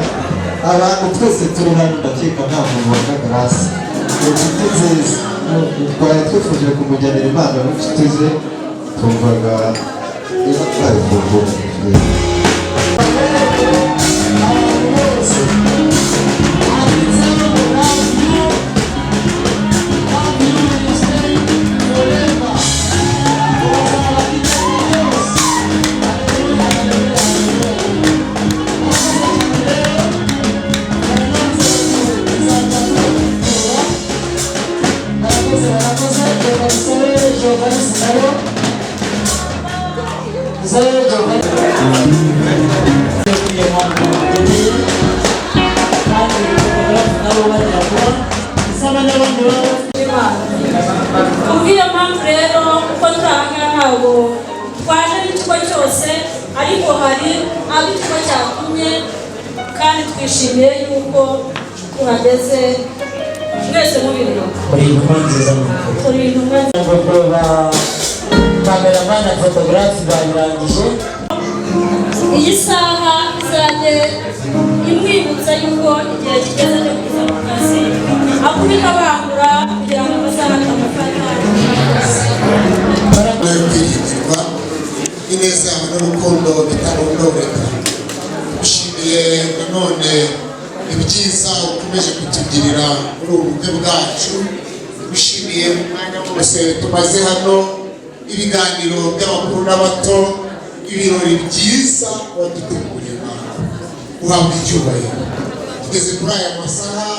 Abantu twese turi hano ndakeka nta muntu wanga Grace, inshuti nziza. Twari twifuje kumujyanira impano n'inshuti ze, twumvaga niba twari kuvuga Kubw'iyo mpamvu rero uko turahangaha ntabwo twaje n'ikigo cyose, ariko hari abo ikigo cyatumye kandi twishimiye yuko tuhageze mwese mubireba. muri intumwa nziza Turi intumwa nziza. Cameraman na photographe barangije. Iyi saha izajye imwibutsa yuko igihe kigeze cyo kuza mu kazi, akubita abangura kugira ngo bazahate amafata. kwiringirwa ineza yawe n'urukundo bitarondoreka. Dushimiye nanone ibyiza ukomeje kutugirira muri ubu bukwe bwacu. Dushimiye mu mwanya wose tumaze hano, ibiganiro by'abakuru n'abato, ibirori byiza waduteguriye. Uhabwa icyubahiro. tugeze kuri aya masaha